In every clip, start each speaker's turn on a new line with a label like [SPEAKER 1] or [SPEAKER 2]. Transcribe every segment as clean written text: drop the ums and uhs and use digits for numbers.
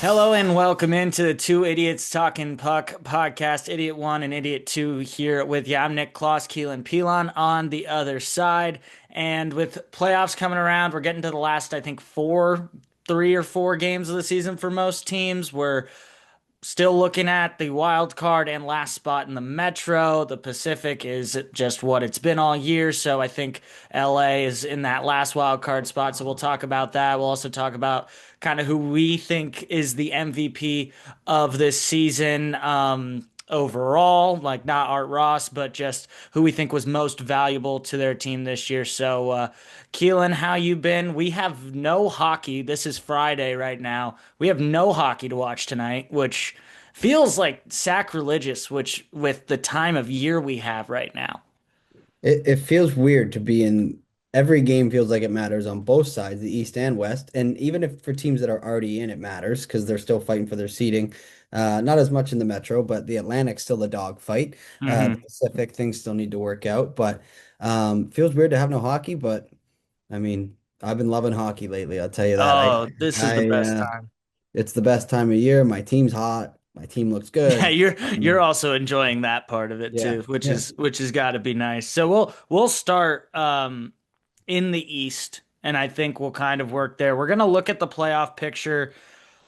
[SPEAKER 1] Hello and welcome into the Two Idiots Talking Puck podcast. Idiot one and Idiot two here with you. I'm Nick Klos, Kealan, Pilon on the other side. And with playoffs coming around, we're getting to the last, I think, 3 or 4 games of the season for most teams. We're still looking at the wild card and last spot in the Metro. The Pacific is just what it's been all year. So I think LA is in that last wild card spot. So we'll talk about that. We'll also talk about kind of who we think is the MVP of this season. Overall, like not Art Ross, but just who we think was most valuable to their team this year. So, Keelan, how you been? We have no hockey. This is Friday right now. We have no hockey to watch tonight, which feels like sacrilegious, which with the time of year we have right now.
[SPEAKER 2] It feels weird to be in every game feels like it matters on both sides, the East and West. And even if for teams that are already in, it matters because they're still fighting for their seeding. Not as much in the Metro, but the Atlantic's still a dog fight. The
[SPEAKER 1] Hmm.
[SPEAKER 2] Pacific things still need to work out. But feels weird to have no hockey, but I mean, I've been loving hockey lately, I'll tell you that.
[SPEAKER 1] Oh, this is the
[SPEAKER 2] I
[SPEAKER 1] best time.
[SPEAKER 2] It's the best time of year. My team's hot. My team looks
[SPEAKER 1] Yeah,
[SPEAKER 2] good.
[SPEAKER 1] you're also enjoying that part of it
[SPEAKER 2] Yeah.
[SPEAKER 1] too, which
[SPEAKER 2] Yeah.
[SPEAKER 1] is got to be nice. So we'll start in the East, and I think we'll kind of work there. We're gonna look at the playoff picture,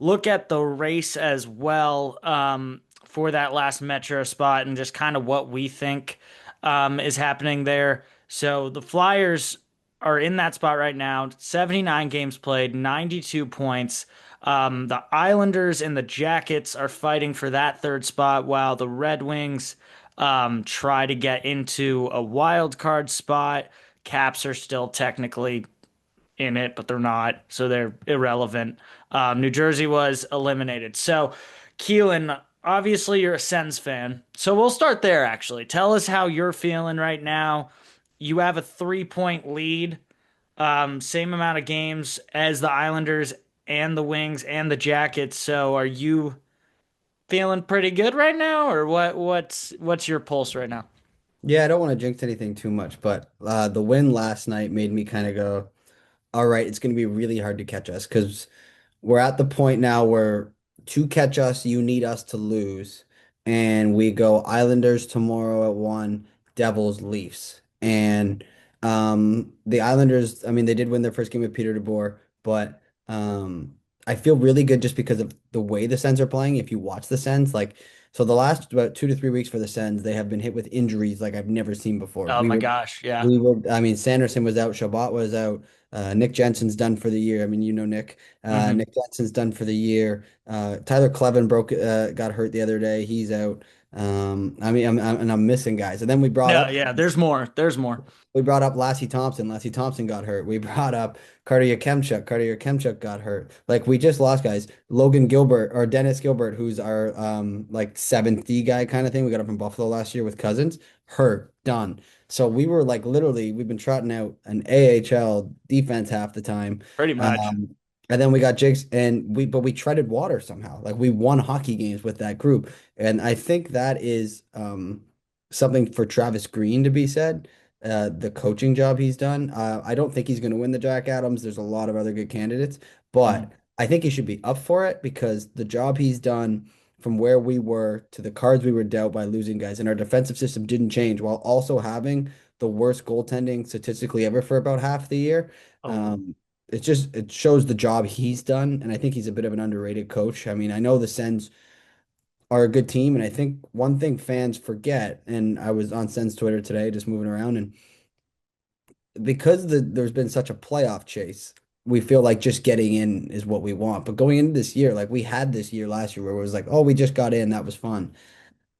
[SPEAKER 1] look at the race as well for that last Metro spot, and just kind of what we think is happening there. So the Flyers are in that spot right now, 79 games played, 92 points. The Islanders and the Jackets are fighting for that third spot, while the Red Wings try to get into a wild card spot. Caps are still technically in it, but they're not, so they're irrelevant. New Jersey was eliminated. So, Keelan, obviously you're a Sens fan, so we'll start there. Actually, tell us how you're feeling right now. You have a 3 point lead, same amount of games as the Islanders and the Wings and the Jackets. So, are you feeling pretty good right now, or what's your pulse right now?
[SPEAKER 2] Yeah, I don't want to jinx anything too much, but the win last night made me kind of go, all right, it's going to be really hard to catch us because we're at the point now where to catch us, you need us to lose. And we go Islanders tomorrow at 1, Devils, Leafs. And the Islanders, I mean, they did win their first game with Peter DeBoer, but I feel really good just because of the way the Sens are playing. If you watch the Sens, like, so the last about 2 to 3 weeks for the Sens, they have been hit with injuries like I've never seen before.
[SPEAKER 1] Oh my gosh, yeah.
[SPEAKER 2] I mean, Sanderson was out, Shabbat was out. Nick Jensen's done for the year. I mean, you know Nick.
[SPEAKER 1] Hmm.
[SPEAKER 2] Nick Jensen's done for the year. Tyler Clevin got hurt the other day. He's out. I mean, and I'm missing guys. And then
[SPEAKER 1] No, yeah. There's more. There's more.
[SPEAKER 2] we brought up Lassie Thompson. Lassie Thompson got hurt. We brought up Carter Yakemchuk. Carter Yakemchuk got hurt. Like we just lost guys. Logan Gilbert or Dennis Gilbert, who's our like seventh D guy kind of thing. We got him from Buffalo last year with Cousins. Hurt, done. So we were like literally, we've been trotting out an AHL defense half the time.
[SPEAKER 1] Pretty much.
[SPEAKER 2] Um, and then we got Jigs but we treaded water somehow. Like we won hockey games with that group. And I think that is something for Travis Green to be said, the coaching job he's done. I don't think he's going to win the Jack Adams. There's a lot of other good candidates, but
[SPEAKER 1] Mhm.
[SPEAKER 2] I think he should be up for it because the job he's done from where we were to the cards we were dealt by losing guys, and our defensive system didn't change while also having the worst goaltending statistically ever for about half the year.
[SPEAKER 1] Oh,
[SPEAKER 2] Um, it shows the job he's done, and I think he's a bit of an underrated coach. I mean, I know the Sens are a good team. And I think one thing fans forget, and I was on Sens Twitter today, just moving around, and because there's been such a playoff chase, we feel like just getting in is what we want. But going into this year, like we had this year last year where it was like, oh, we just got in, that was fun.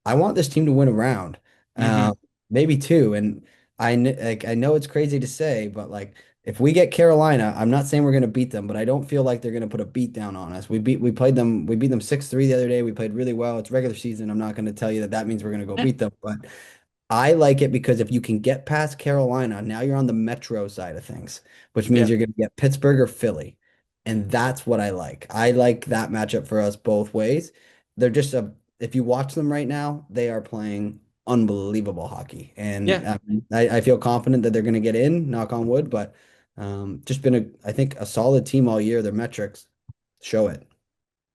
[SPEAKER 2] I want this team to win a round,
[SPEAKER 1] hmm.
[SPEAKER 2] maybe two. And I know it's crazy to say, but like if we get Carolina, I'm not saying we're going to beat them, but I don't feel like they're going to put a beat down on us. We beat them 6-3 the other day. We played really well. It's regular season. I'm not going to tell you that that means we're going to go beat them, but I like it because if you can get past Carolina, now you're on the Metro side of things, which means
[SPEAKER 1] Yeah.
[SPEAKER 2] you're going to get Pittsburgh or Philly. And that's what I like. I like that matchup for us both ways. They're just if you watch them right now, they are playing unbelievable hockey. And
[SPEAKER 1] Yeah.
[SPEAKER 2] I feel confident that they're going to get in, knock on wood, but just been I think, a solid team all year. Their metrics show it.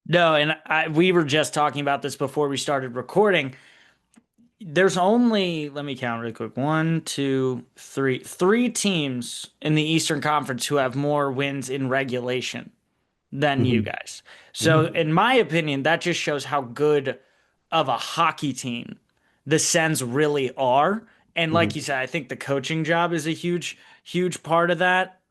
[SPEAKER 1] No, and we were just talking about this before we started recording. There's only, let me count really quick. One, two, three teams in the Eastern Conference who have more wins in regulation than you
[SPEAKER 2] Hmm.
[SPEAKER 1] guys. So,
[SPEAKER 2] Hmm.
[SPEAKER 1] in my opinion, that just shows how good of a hockey team the Sens really are. And like you
[SPEAKER 2] Hmm.
[SPEAKER 1] said, I think the coaching job is a huge part of that.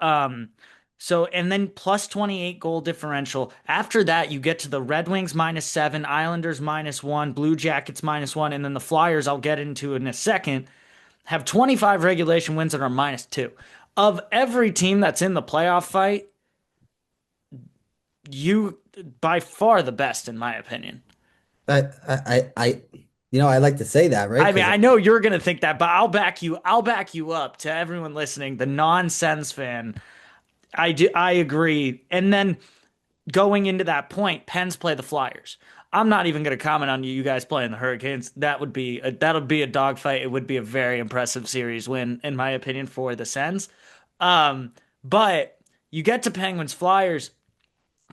[SPEAKER 1] So, and then plus 28 goal differential. After that, you get to the Red Wings -7, Islanders -1, Blue Jackets -1, and then the Flyers, I'll get into in a second, have 25 regulation wins and are -2. Of every team that's in the playoff fight, you by far the best in my opinion.
[SPEAKER 2] I, I like to say that, right?
[SPEAKER 1] I mean,
[SPEAKER 2] Because
[SPEAKER 1] I know you're gonna think that, but I'll back you up to everyone listening, the non-sense fan. I agree. And then going into that point, Pens play the Flyers. I'm not even going to comment on you guys playing the Hurricanes. That'll be a dogfight. It would be a very impressive series win, in my opinion, for the Sens. But you get to Penguins Flyers.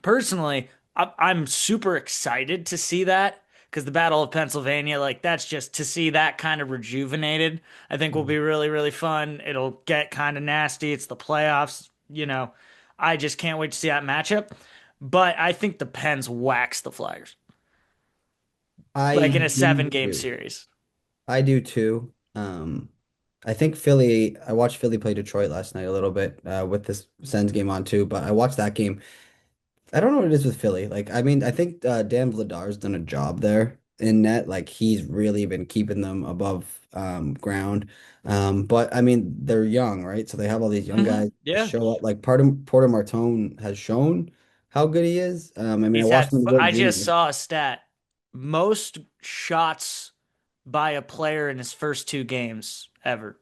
[SPEAKER 1] Personally, I'm super excited to see that because the Battle of Pennsylvania, like that's just to see that kind of rejuvenated. I think will be really fun. It'll get kind of nasty. It's the playoffs. I just can't wait to see that matchup. But I think the Pens wax the Flyers, like in
[SPEAKER 2] I
[SPEAKER 1] a seven
[SPEAKER 2] do
[SPEAKER 1] game
[SPEAKER 2] too.
[SPEAKER 1] series.
[SPEAKER 2] I do too. I think Philly. I watched Philly play Detroit last night a little bit with this Sens game on too. But I watched that game. I don't know what it is with Philly. Like, I mean, I think Dan Vladar's done a job there in net. Like, he's really been keeping them above ground. But I mean, they're young, right? So they have all these young guys
[SPEAKER 1] Yeah,
[SPEAKER 2] show up. Like, Porter Martone has shown how good he is. I mean, I
[SPEAKER 1] he's
[SPEAKER 2] watched
[SPEAKER 1] had.
[SPEAKER 2] him in the World
[SPEAKER 1] I just
[SPEAKER 2] Juniors.
[SPEAKER 1] saw a stat: most shots by a player in his first two games ever.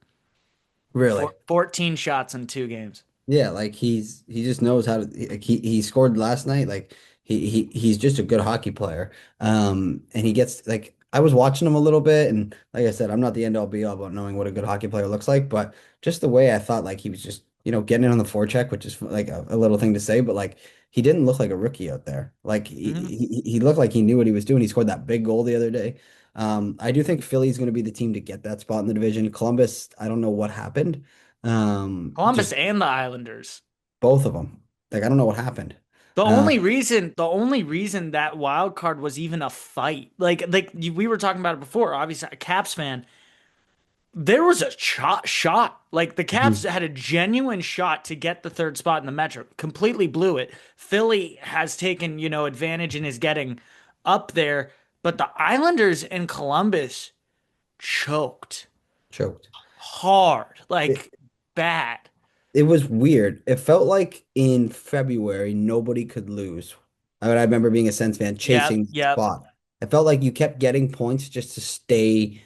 [SPEAKER 2] Really?
[SPEAKER 1] 14 shots in 2 games.
[SPEAKER 2] Yeah, like he just knows how to like he scored last night. Like he's just a good hockey player. And he gets like I was watching him a little bit and like I said, I'm not the end all be all about knowing what a good hockey player looks like, but just the way I thought like he was just, getting in on the forecheck, which is like a little thing to say, but like he didn't look like a rookie out there. Like
[SPEAKER 1] Hmm.
[SPEAKER 2] he looked like he knew what he was doing. He scored that big goal the other day. I do think Philly's going to be the team to get that spot in the division. Columbus, I don't know what happened.
[SPEAKER 1] Columbus
[SPEAKER 2] Just
[SPEAKER 1] and the Islanders.
[SPEAKER 2] both of them. Like I don't know what happened. Uh,
[SPEAKER 1] The only reason that wild card was even a fight, we were talking about it before. Obviously, a Caps fan, there was a shot. Like the Caps
[SPEAKER 2] mhm,
[SPEAKER 1] had a genuine shot to get the third spot in the Metro, completely blew it. Philly has taken, advantage and is getting up there, but the Islanders and Columbus choked
[SPEAKER 2] choked.
[SPEAKER 1] hard,
[SPEAKER 2] It
[SPEAKER 1] like bad.
[SPEAKER 2] it was weird. It felt like in February nobody could lose. I remember being a Sens fan
[SPEAKER 1] Yep,
[SPEAKER 2] chasing the
[SPEAKER 1] yep.
[SPEAKER 2] spot. It felt like you kept getting points just to stay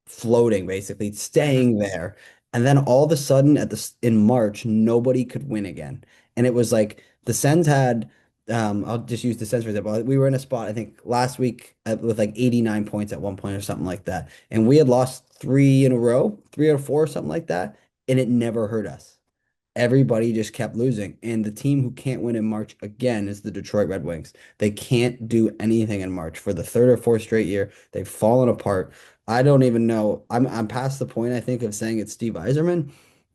[SPEAKER 2] floating, basically
[SPEAKER 1] Hmm.
[SPEAKER 2] staying there. And then all of a sudden in March, nobody could win again. And it was like the Sens had I'll just use the Sens for example. We were in a spot, I think last week with like 89 points at one point or something like that. And we had lost three in a row, three or four, something like that. And it never hurt us. Everybody just kept losing. And the team who can't win in March again is the Detroit Red Wings. They can't do anything in March for the third or fourth straight year. They've fallen apart. I don't even know. I'm past the point, I think, of saying it's Steve Yzerman.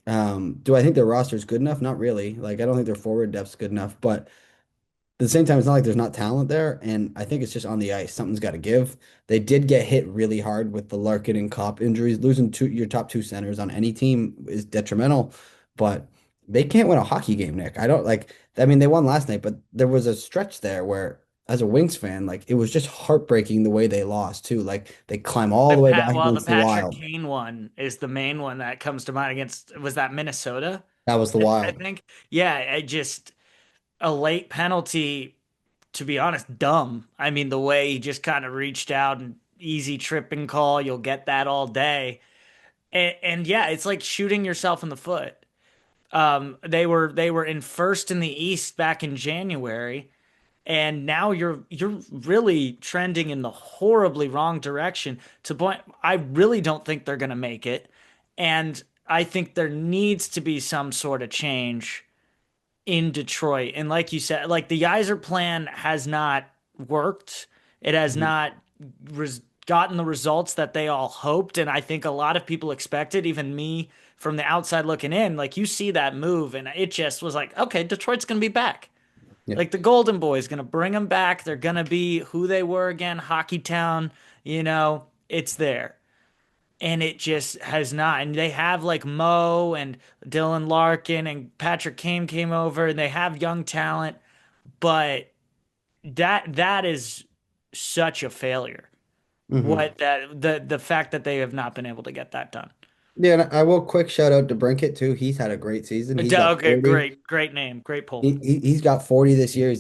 [SPEAKER 2] Do I think their roster is good enough? Not really. Like, I don't think their forward depth's good enough. But at the same time, it's not like there's not talent there, and I think it's just on the ice. Something's got to give. They did get hit really hard with the Larkin and Cop injuries. Losing your top two centers on any team is detrimental, but they can't win a hockey game, Nick. I don't like. I mean, they won last night, but there was a stretch there where, as a Wings fan, like it was just heartbreaking the way they lost too. Like they climb all the way back
[SPEAKER 1] The
[SPEAKER 2] against the
[SPEAKER 1] Patrick
[SPEAKER 2] Wild.
[SPEAKER 1] Kane one is the main one that comes to mind against, was that Minnesota?
[SPEAKER 2] That was the
[SPEAKER 1] I
[SPEAKER 2] Wild.
[SPEAKER 1] think. Yeah, I just a late penalty, to be honest, dumb. I mean, the way he just kind of reached out and easy tripping call, you'll get that all day. And yeah, it's like shooting yourself in the foot. They were in first in the East back in January, and now you're really trending in the horribly wrong direction to point. I really don't think they're gonna make it, and I think there needs to be some sort of change in Detroit. And like you said, like the Yzer plan has not. worked. It has
[SPEAKER 2] Mhm.
[SPEAKER 1] not gotten the results that they all hoped, and I think a lot of people expected, even me from the outside looking in. Like you see that move, and it just was like, okay, Detroit's gonna be back.
[SPEAKER 2] Yeah.
[SPEAKER 1] Like the Golden Boys gonna bring them back. They're gonna be who they were again, Hockey Town. It's there. And it just has not. And they have like Mo and Dylan Larkin and Patrick Kane came over, and they have young talent, but that is such a failure.
[SPEAKER 2] Hmm.
[SPEAKER 1] What that the fact that they have not been able to get that done.
[SPEAKER 2] Yeah, and I will quick shout out to Brinkett too. He's had a great season. He's got
[SPEAKER 1] Okay,
[SPEAKER 2] 40.
[SPEAKER 1] great name, great pull.
[SPEAKER 2] He's got 40 this year.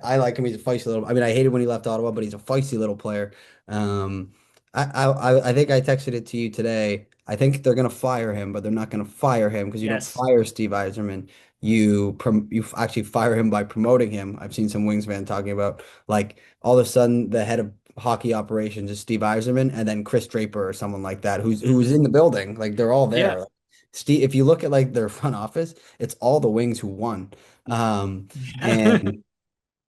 [SPEAKER 2] I like him. He's a feisty little. I mean, I hated when he left Ottawa, but he's a feisty little player. Um, I think I texted it to you today. I think they're gonna fire him, but they're not gonna fire him because you don't
[SPEAKER 1] Yes.
[SPEAKER 2] fire Steve Yzerman. You actually fire him by promoting him. I've seen some Wings fan talking about like all of a sudden the head of hockey operations is Steve Yzerman, and then Chris Draper or someone like that who's
[SPEAKER 1] Hmm.
[SPEAKER 2] in the building. Like they're all
[SPEAKER 1] Yeah.
[SPEAKER 2] there. Steve, if you look at like their front office, it's all the Wings who won. And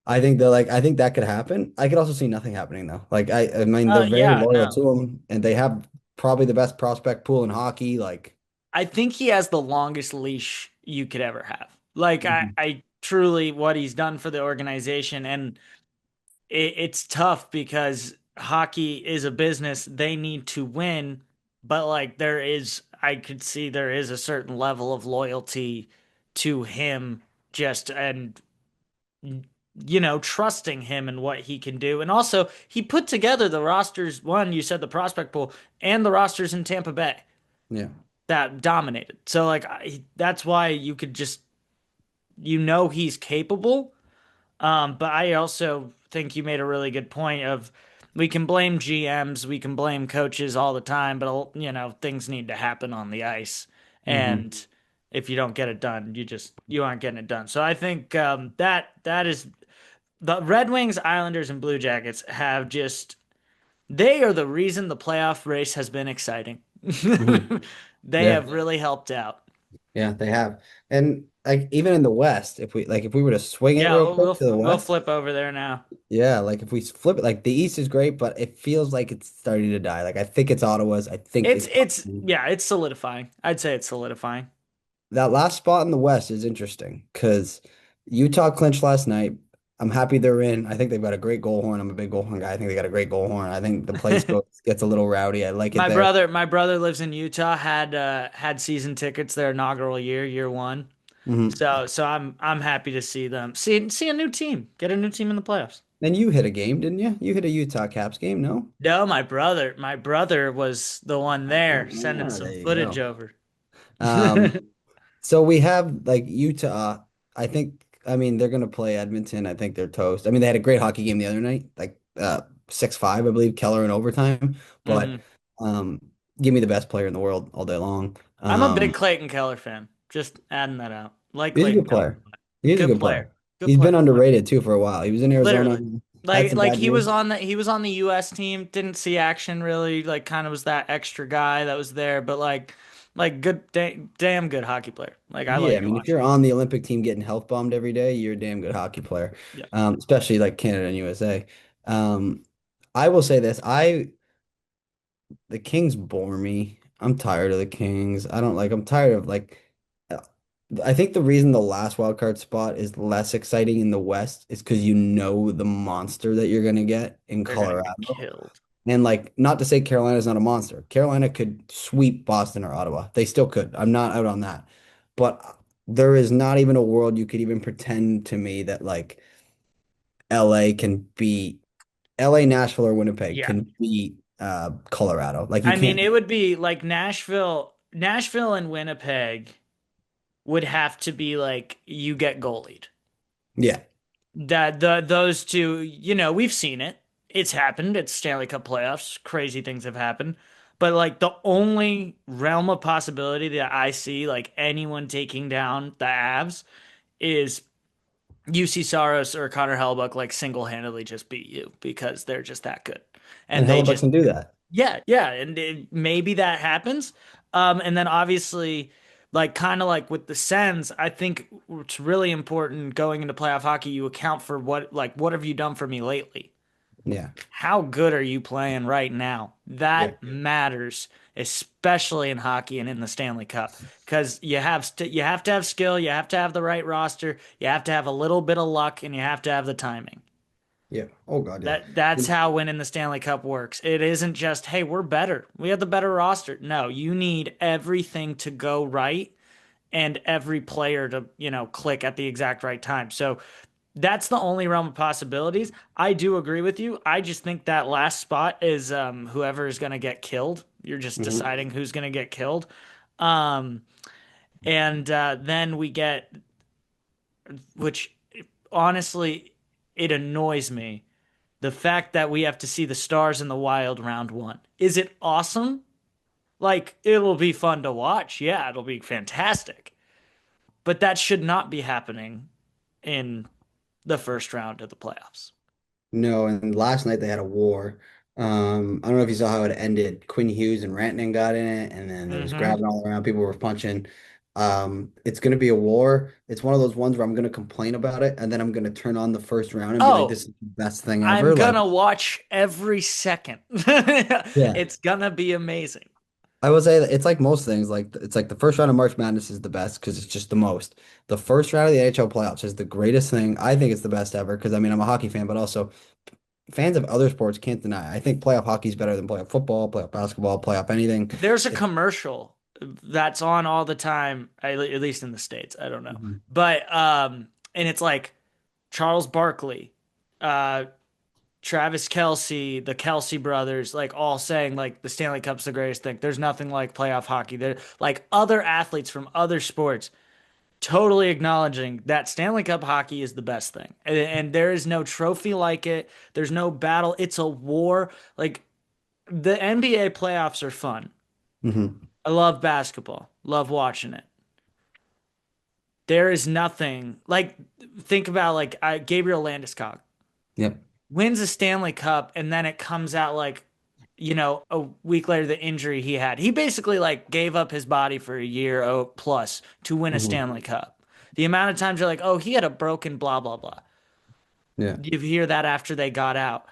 [SPEAKER 2] I think that could happen. I could also see nothing happening though. I mean they're very
[SPEAKER 1] Yeah,
[SPEAKER 2] loyal
[SPEAKER 1] no.
[SPEAKER 2] to him and they have probably the best prospect pool in hockey. Like
[SPEAKER 1] I think he has the longest leash you could ever have. Like
[SPEAKER 2] Mhm.
[SPEAKER 1] I truly what he's done for the organization, and it's tough because hockey is a business. They need to win, but like I could see there is a certain level of loyalty to him just and trusting him and what he can do. And also, he put together the rosters, one, you said the prospect pool, and the rosters in Tampa Bay
[SPEAKER 2] Yeah.
[SPEAKER 1] that dominated. So like that's why you could just he's capable. But I also think you made a really good point of we can blame GMs, we can blame coaches all the time, but things need to happen on the ice.
[SPEAKER 2] Hmm.
[SPEAKER 1] And if you don't get it done, you aren't getting it done. So I think that is the Red Wings, Islanders, and Blue Jackets have just they are the reason the playoff race has been exciting.
[SPEAKER 2] Hmm.
[SPEAKER 1] They
[SPEAKER 2] Yeah.
[SPEAKER 1] have really helped out.
[SPEAKER 2] Yeah, they have. And like even in the West, if we were to swing it
[SPEAKER 1] Yeah,
[SPEAKER 2] real quick to the
[SPEAKER 1] we'll
[SPEAKER 2] West,
[SPEAKER 1] flip over there now.
[SPEAKER 2] yeah, like if we flip it, like the East is great, but it feels like it's starting to die. Like I think it's Ottawa's. I think
[SPEAKER 1] It's
[SPEAKER 2] it's
[SPEAKER 1] it's yeah, it's solidifying. I'd say it's solidifying.
[SPEAKER 2] that last spot in the West is interesting because Utah clinched last night. I'm happy they're in. I think they've got a great goal horn. I'm a big goal horn guy. I think they got a great goal horn. I think the place gets a little rowdy. I like it there.
[SPEAKER 1] My brother lives in Utah, had season tickets their inaugural year one.
[SPEAKER 2] Hmm.
[SPEAKER 1] So I'm happy to see them. See a new team. Get a new team in the playoffs.
[SPEAKER 2] And you hit a game, didn't you? You hit a Utah Caps game, no?
[SPEAKER 1] No, my brother was the one there sending
[SPEAKER 2] There
[SPEAKER 1] some
[SPEAKER 2] you
[SPEAKER 1] footage
[SPEAKER 2] go.
[SPEAKER 1] over.
[SPEAKER 2] Um, So we have like Utah. I think, I mean, they're gonna play Edmonton. I think they're toast. I mean, they had a great hockey game the other night, like 6-5, I believe, Keller in overtime. But
[SPEAKER 1] Hmm.
[SPEAKER 2] um, give me the best player in the world all day long.
[SPEAKER 1] I'm a big Clayton Keller fan. Just adding that out. Like
[SPEAKER 2] He's a
[SPEAKER 1] Clayton
[SPEAKER 2] good
[SPEAKER 1] Keller.
[SPEAKER 2] player. He's a
[SPEAKER 1] Good
[SPEAKER 2] good
[SPEAKER 1] player.
[SPEAKER 2] player.
[SPEAKER 1] Good
[SPEAKER 2] He's been
[SPEAKER 1] player.
[SPEAKER 2] underrated too for a while. He was in Arizona,
[SPEAKER 1] Literally.
[SPEAKER 2] had some
[SPEAKER 1] Like
[SPEAKER 2] bad years.
[SPEAKER 1] he was on the US team, didn't see action really, like kind of was that extra guy that was there, but like good damn good hockey player. Like I
[SPEAKER 2] Yeah, I
[SPEAKER 1] like
[SPEAKER 2] mean, if
[SPEAKER 1] watching
[SPEAKER 2] you're
[SPEAKER 1] him.
[SPEAKER 2] on the Olympic team getting health bombed every day, you're a damn good hockey player,
[SPEAKER 1] Yeah.
[SPEAKER 2] especially like Canada and USA. Um, I will say this: the Kings bore me. I'm tired of the Kings. I don't like. I'm tired of like. uh, I think the reason the last wild card spot is less exciting in the West is because you know the monster that you're gonna get in
[SPEAKER 1] They're gonna get
[SPEAKER 2] Colorado.
[SPEAKER 1] killed.
[SPEAKER 2] And like, not to say Carolina's not a monster. Carolina could sweep Boston or Ottawa. They still could. I'm not out on that. But there is not even a world you could even pretend to me that like LA can beat LA, Nashville, or Winnipeg
[SPEAKER 1] Yeah.
[SPEAKER 2] can beat Colorado. Like you
[SPEAKER 1] I mean,
[SPEAKER 2] can't.
[SPEAKER 1] it would be like Nashville and Winnipeg would have to be like you get goalied.
[SPEAKER 2] Yeah.
[SPEAKER 1] That those two, we've seen it. It's happened. It's Stanley Cup playoffs. Crazy things have happened. But like the only realm of possibility that I see like anyone taking down the Avs is UC Saros or Connor Hellebuyck like single-handedly just beat you because they're just that good.
[SPEAKER 2] And
[SPEAKER 1] And they
[SPEAKER 2] Hellebuck
[SPEAKER 1] just
[SPEAKER 2] can do that.
[SPEAKER 1] yeah, and maybe that happens. And then obviously, like kind of like with the Sens, I think it's really important going into playoff hockey. You account for what have you done for me lately?
[SPEAKER 2] Yeah.
[SPEAKER 1] How good are you playing right now?
[SPEAKER 2] Yeah.
[SPEAKER 1] That matters, especially in hockey and in the Stanley Cup, because you have to have skill, you have to have the right roster, you have to have a little bit of luck, and you have to have the timing.
[SPEAKER 2] Yeah. Oh God, yeah.
[SPEAKER 1] That's how winning the Stanley Cup works. It isn't just, hey, we're better. We have the better roster. No, you need everything to go right and every player to, click at the exact right time. So that's the only realm of possibilities. I do agree with you. I just think that last spot is whoever is going to get killed. You're just
[SPEAKER 2] Hmm.
[SPEAKER 1] deciding who's going to get killed. Um, and then we get, which honestly, it annoys me, the fact that we have to see the Stars in the Wild round one. Is it awesome? Like, it'll be fun to watch. Yeah, it'll be fantastic. But that should not be happening in the first round of the playoffs.
[SPEAKER 2] No, and last night they had a war. I don't know if you saw how it ended. Quinn Hughes and Rantanen got in it, and then there was
[SPEAKER 1] Hmm.
[SPEAKER 2] grabbing all around. People were punching. It's going to be a war. It's one of those ones where I'm going to complain about it, and then I'm going to turn on the first round and be like,
[SPEAKER 1] Oh,
[SPEAKER 2] "This is the best thing
[SPEAKER 1] I'm
[SPEAKER 2] ever." Like,
[SPEAKER 1] gonna watch every second.
[SPEAKER 2] yeah,
[SPEAKER 1] It's gonna be amazing.
[SPEAKER 2] I will say that it's like most things. Like it's like the first round of March Madness is the best because it's just the most. The first round of the NHL playoffs is the greatest thing. I think it's the best ever because I mean I'm a hockey fan, but also fans of other sports can't deny. I think playoff hockey is better than playoff football, playoff basketball, playoff anything.
[SPEAKER 1] There's a
[SPEAKER 2] It,
[SPEAKER 1] commercial that's on all the time, at least in the States. I don't know.
[SPEAKER 2] Mhm.
[SPEAKER 1] But and it's like Charles Barkley, uh Travis Kelsey, the Kelsey brothers, like all saying like the Stanley Cup's the greatest thing. There's nothing like playoff hockey. There like other athletes from other sports totally acknowledging that Stanley Cup hockey is the best thing. And there is no trophy like it. There's no battle. It's a war. Like the NBA playoffs are fun.
[SPEAKER 2] Mhm.
[SPEAKER 1] I love basketball. Love watching it. There is nothing like think about like Gabriel Landeskog
[SPEAKER 2] Yep.
[SPEAKER 1] wins a Stanley Cup and then it comes out like a week later the injury he had. He basically like gave up his body for a year plus to win a
[SPEAKER 2] Mhm.
[SPEAKER 1] Stanley Cup. The amount of times you're like, "Oh, he had a broken blah blah blah."
[SPEAKER 2] Yeah.
[SPEAKER 1] You hear that after they got out.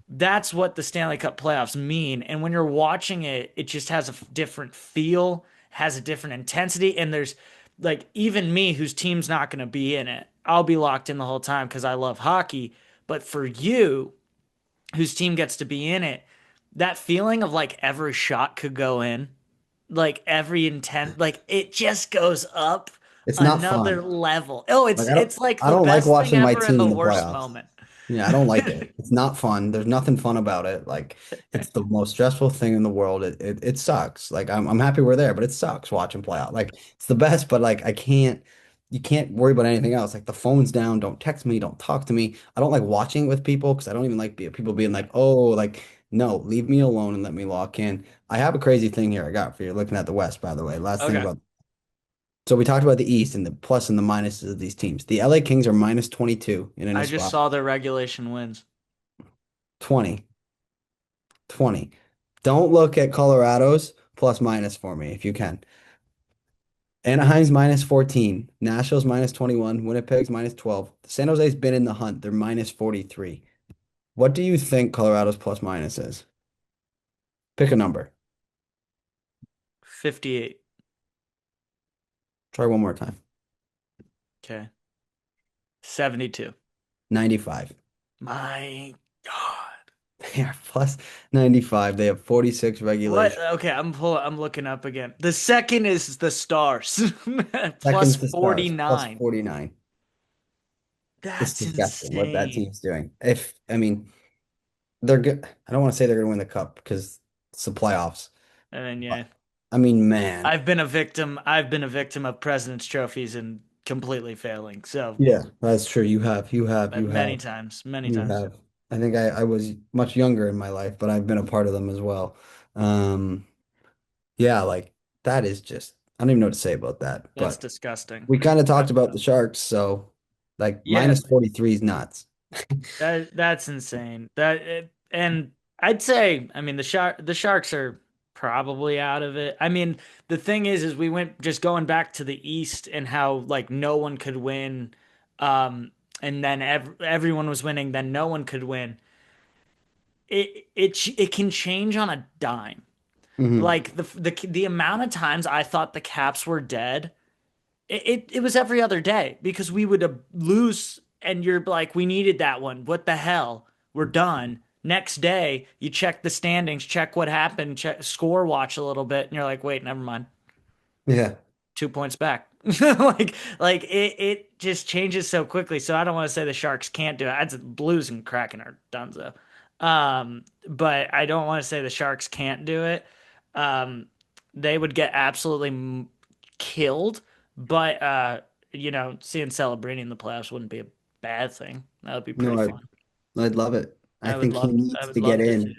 [SPEAKER 1] That's what the Stanley Cup playoffs mean. And when you're watching it, it just has a different feel, has a different intensity. And there's like, even me, whose team's not going to be in it, I'll be locked in the whole time because I love hockey. But for you, whose team gets to be in it, that feeling of like every shot could go in, like every intent, like it just goes up
[SPEAKER 2] It's not
[SPEAKER 1] another
[SPEAKER 2] fun.
[SPEAKER 1] level. Oh,
[SPEAKER 2] Like
[SPEAKER 1] it's like
[SPEAKER 2] I
[SPEAKER 1] the
[SPEAKER 2] don't like
[SPEAKER 1] best thing
[SPEAKER 2] watching my
[SPEAKER 1] ever and
[SPEAKER 2] team
[SPEAKER 1] the
[SPEAKER 2] in the
[SPEAKER 1] worst
[SPEAKER 2] playoffs.
[SPEAKER 1] moment.
[SPEAKER 2] Yeah, I don't like it. It's not fun. There's nothing fun about it. Like it's the most stressful thing in the world. It sucks. Like I'm happy we're there, but it sucks watching play out. Like it's the best, but like I can't you can't worry about anything else. Like the phone's down, don't text me, don't talk to me. I don't like watching it with people because I don't even like people being like, "Oh, like no, leave me alone and let me lock in." I have a crazy thing here I got for you looking at the West, by the way. Last thing
[SPEAKER 1] Okay.
[SPEAKER 2] about so we talked about the East and the plus and the minuses of these teams. The LA Kings are minus 22 in a
[SPEAKER 1] I just
[SPEAKER 2] spot.
[SPEAKER 1] saw their regulation wins.
[SPEAKER 2] 20. 20. Don't look at Colorado's plus minus for me if you can. Anaheim's minus 14. Nashville's minus 21. Winnipeg's minus 12. San Jose's been in the hunt. They're minus 43. What do you think Colorado's plus minus is? Pick a number.
[SPEAKER 1] 58.
[SPEAKER 2] Try one more time.
[SPEAKER 1] Okay. 72.
[SPEAKER 2] 95.
[SPEAKER 1] My God.
[SPEAKER 2] They are plus 95. They have 46
[SPEAKER 1] What?
[SPEAKER 2] regulation.
[SPEAKER 1] Okay, I'm looking up again. The second is the Stars. Plus
[SPEAKER 2] Second's the Stars, plus
[SPEAKER 1] 49.
[SPEAKER 2] 49. It's
[SPEAKER 1] That's
[SPEAKER 2] disgusting what that
[SPEAKER 1] insane.
[SPEAKER 2] team's doing. If, I mean, they're good. I don't want to say they're going to win the cup because it's the playoffs.
[SPEAKER 1] And then
[SPEAKER 2] But
[SPEAKER 1] yeah,
[SPEAKER 2] I mean, man,
[SPEAKER 1] I've been a victim of President's trophies and completely failing. So
[SPEAKER 2] yeah, that's true. You have,
[SPEAKER 1] many times, many
[SPEAKER 2] you
[SPEAKER 1] times.
[SPEAKER 2] have. I think I was much younger in my life, but I've been a part of them as well. Um, yeah, like that is just, I don't even know what to say about that.
[SPEAKER 1] That's
[SPEAKER 2] But
[SPEAKER 1] disgusting.
[SPEAKER 2] we kind of
[SPEAKER 1] Uh,
[SPEAKER 2] talked about the Sharks, so like
[SPEAKER 1] Yeah,
[SPEAKER 2] minus 43 is nuts.
[SPEAKER 1] that's insane. And I'd say, I mean, the Sharks are probably out of it. I mean, the thing is we went just going back to the East and how like no one could win, and then everyone was winning, then no one could win. it can change on a dime.
[SPEAKER 2] Hmm.
[SPEAKER 1] Like the amount of times I thought the Caps were dead, it was every other day because we would lose and you're like, we needed that one. What the hell? We're done. Next day, you check the standings, check what happened, check score watch a little bit, and you're like, wait, never mind.
[SPEAKER 2] Yeah.
[SPEAKER 1] 2 points back. Like it just changes so quickly. So I don't want to say the Sharks can't do it. I'd say Blues and Kraken are donezo. But I don't want to say the Sharks can't do it. Um, they would get absolutely killed. But seeing Celebrini in the playoffs wouldn't be a bad thing. That would be pretty
[SPEAKER 2] No,
[SPEAKER 1] fun.
[SPEAKER 2] I'd love it. I think he
[SPEAKER 1] I
[SPEAKER 2] needs
[SPEAKER 1] would
[SPEAKER 2] to get
[SPEAKER 1] love to see
[SPEAKER 2] in.
[SPEAKER 1] it.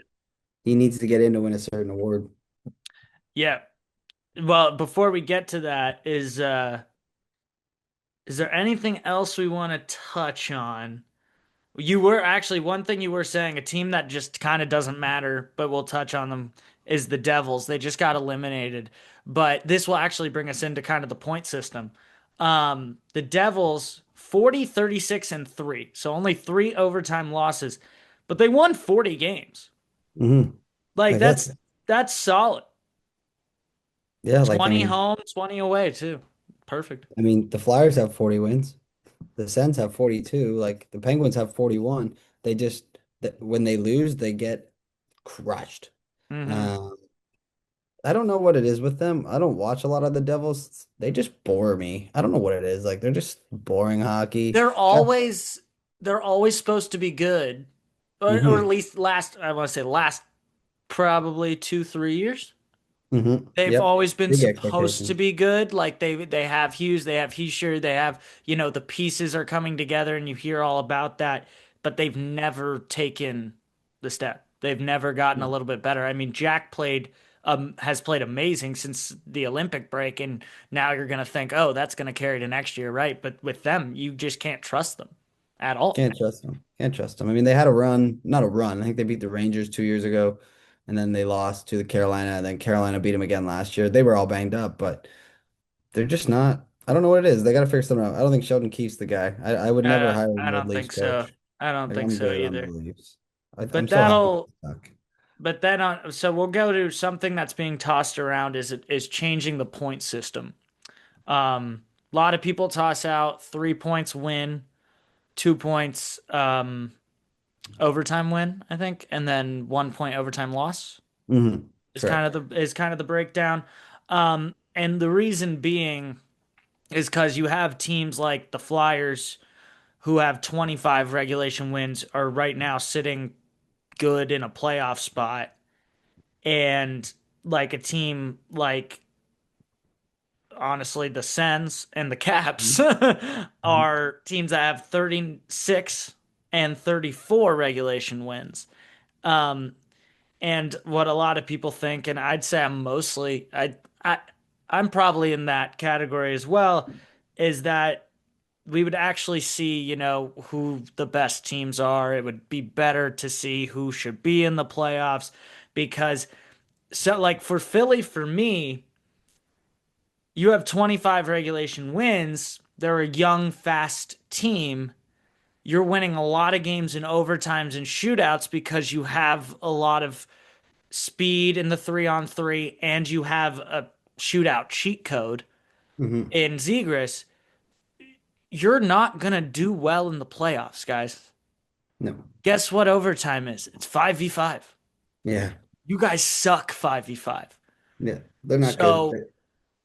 [SPEAKER 2] He needs to get in to win a certain award.
[SPEAKER 1] Yeah. Well, before we get to that, is there anything else we want to touch on? You were actually one thing you were saying, a team that just kind of doesn't matter, but we'll touch on them is the Devils. They just got eliminated. But this will actually bring us into kind of the point system. The Devils 40, 36, and 3. So only 3 overtime losses, but they won 40 games.
[SPEAKER 2] Hmm.
[SPEAKER 1] Like
[SPEAKER 2] Like that's
[SPEAKER 1] that's solid.
[SPEAKER 2] yeah, like
[SPEAKER 1] 20 home, 20 away too. Perfect.
[SPEAKER 2] the Flyers have 40 wins. The Sens have 42. Like the Penguins have 41. They just when they lose, they get crushed.
[SPEAKER 1] Hmm.
[SPEAKER 2] Um, I don't know what it is with them. I don't watch a lot of the Devils. They just bore me. I don't know what it is. Like they're just boring hockey.
[SPEAKER 1] They're always they're always supposed to be good. Or at
[SPEAKER 2] Mm-hmm.
[SPEAKER 1] least last I want to say last probably 2, 3 years.
[SPEAKER 2] Mm-hmm.
[SPEAKER 1] They've
[SPEAKER 2] Yep.
[SPEAKER 1] always been
[SPEAKER 2] Big
[SPEAKER 1] supposed to
[SPEAKER 2] expectations.
[SPEAKER 1] be good. Like they have Hughes, they have Heischer, they have, the pieces are coming together and you hear all about that, but they've never taken the step. They've never gotten a little bit better. I mean, Jack played has played amazing since the Olympic break, and now you're gonna think, oh, that's gonna carry to next year, right? But with them, you just can't trust them at all.
[SPEAKER 2] Can't trust them. Can't trust them. I mean, they had a run, not a run. I think they beat the Rangers 2 years ago, and then they lost to the Carolina, and then Carolina beat them again last year. They were all banged up, but they're just not. I don't know what it is. They got to figure something out. I don't think Sheldon Keefe's the guy. I would never hire a
[SPEAKER 1] I don't
[SPEAKER 2] mid-leagues
[SPEAKER 1] think so.
[SPEAKER 2] coach.
[SPEAKER 1] I don't
[SPEAKER 2] Like
[SPEAKER 1] think
[SPEAKER 2] I'm
[SPEAKER 1] so
[SPEAKER 2] good on the
[SPEAKER 1] either.
[SPEAKER 2] Leafs. I'm
[SPEAKER 1] But
[SPEAKER 2] so happy
[SPEAKER 1] that'll
[SPEAKER 2] they suck.
[SPEAKER 1] But then so we'll go to something that's being tossed around is changing the point system. A lot of people toss out 3 points win, 2 points overtime win, I think, and then 1 point overtime loss
[SPEAKER 2] Correct.
[SPEAKER 1] is kind of the breakdown. And the reason being is because you have teams like the Flyers who have 25 regulation wins are right now sitting good in a playoff spot, and like a team like honestly, the Sens and the Caps
[SPEAKER 2] Mhm.
[SPEAKER 1] are teams that have 36 and 34 regulation wins. Um, and what a lot of people think, and I'd say I I'm probably in that category as well, is that we would actually see, who the best teams are. It would be better to see who should be in the playoffs because so like for Philly, for me, you have 25 regulation wins. They're a young, fast team. You're winning a lot of games in overtimes and shootouts because you have a lot of speed in the 3-on-3 and you have a shootout cheat code
[SPEAKER 2] Mhm.
[SPEAKER 1] in Zegras. You're not going to do well in the playoffs, guys.
[SPEAKER 2] No.
[SPEAKER 1] Guess what overtime is? It's 5v5.
[SPEAKER 2] Yeah.
[SPEAKER 1] You guys suck 5v5.
[SPEAKER 2] Yeah. They're not good.
[SPEAKER 1] So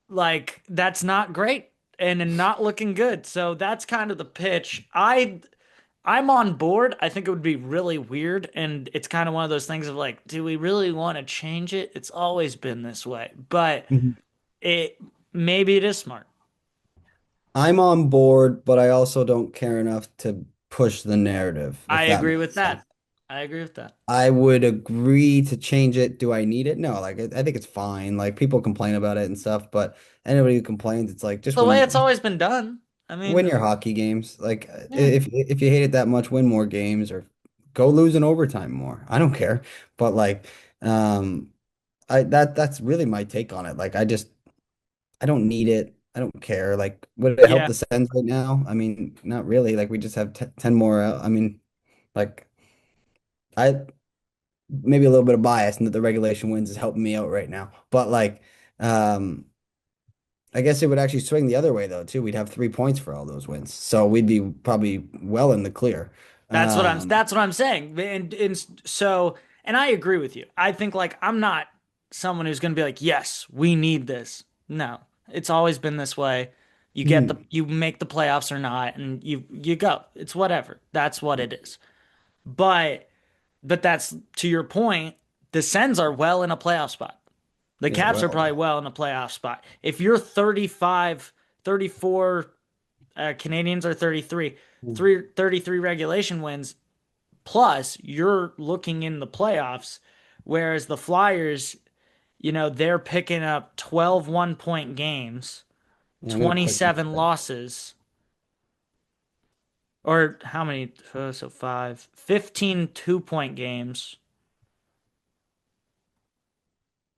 [SPEAKER 1] like that's not great and not looking good. So that's kind of the pitch. I'm on board. I think it would be really weird and it's kind of one of those things of like, do we really want to change it? It's always been this way. But
[SPEAKER 2] Mhm.
[SPEAKER 1] it maybe it is smart.
[SPEAKER 2] I'm on board, but I also don't care enough to push the narrative,
[SPEAKER 1] I
[SPEAKER 2] if that
[SPEAKER 1] agree with
[SPEAKER 2] makes sense.
[SPEAKER 1] that. I agree with that.
[SPEAKER 2] I would agree to change it. Do I need it? No, like I think it's fine. Like people complain about it and stuff, but anybody who complains, it's like just
[SPEAKER 1] The way it's always been done. I
[SPEAKER 2] win
[SPEAKER 1] mean,
[SPEAKER 2] your hockey games. Like
[SPEAKER 1] yeah.
[SPEAKER 2] if you hate it that much, win more games or go lose in overtime more. I don't care. But like I that's really my take on it. Like I don't need it. I don't care. Like would it help
[SPEAKER 1] Yeah.
[SPEAKER 2] the Sens right now? I mean, not really. Like we just have t 10 more I mean, like I maybe a little bit of bias and that the regulation wins is helping me out right now. But like, um, I guess it would actually swing the other way though too. We'd have 3 points for all those wins, so we'd be probably well in the clear. Um,
[SPEAKER 1] That's what I'm saying. And I agree with you. I think like I'm not someone who's going to be like, "Yes, we need this." No. It's always been this way.
[SPEAKER 2] hmm,
[SPEAKER 1] You make the playoffs or not and you go. It's whatever. That's what it is. But that's to your point, the Sens are well in a playoff spot. The
[SPEAKER 2] yeah,
[SPEAKER 1] Caps are
[SPEAKER 2] well,
[SPEAKER 1] probably well in a playoff spot. If you're 35, 34, Canadians are 33, 33 regulation wins, plus you're looking in the playoffs, whereas the Flyers, they're picking up 12 1 point games,
[SPEAKER 2] yeah, I'm gonna quick look
[SPEAKER 1] 27
[SPEAKER 2] at that.
[SPEAKER 1] losses, or how many? So five, 15 2 point games,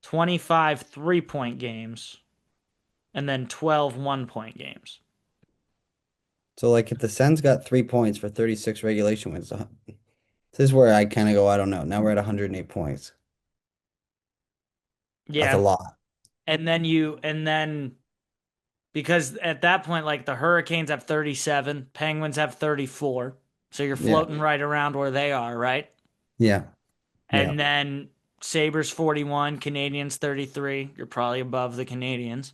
[SPEAKER 1] 25 3 point games, and then 12 1 point games.
[SPEAKER 2] So like, if the Sens got 3 points for 36 regulation wins, this is where I kind of go, I don't know. Now we're at 108 points. That's a
[SPEAKER 1] Yeah.
[SPEAKER 2] lot.
[SPEAKER 1] And then because at that point, like the Hurricanes have 37, Penguins have 34. So you're
[SPEAKER 2] Yeah,
[SPEAKER 1] floating right around where they are, right?
[SPEAKER 2] yeah, yeah,
[SPEAKER 1] And then Sabres 41, Canadians 33. You're probably above the Canadians.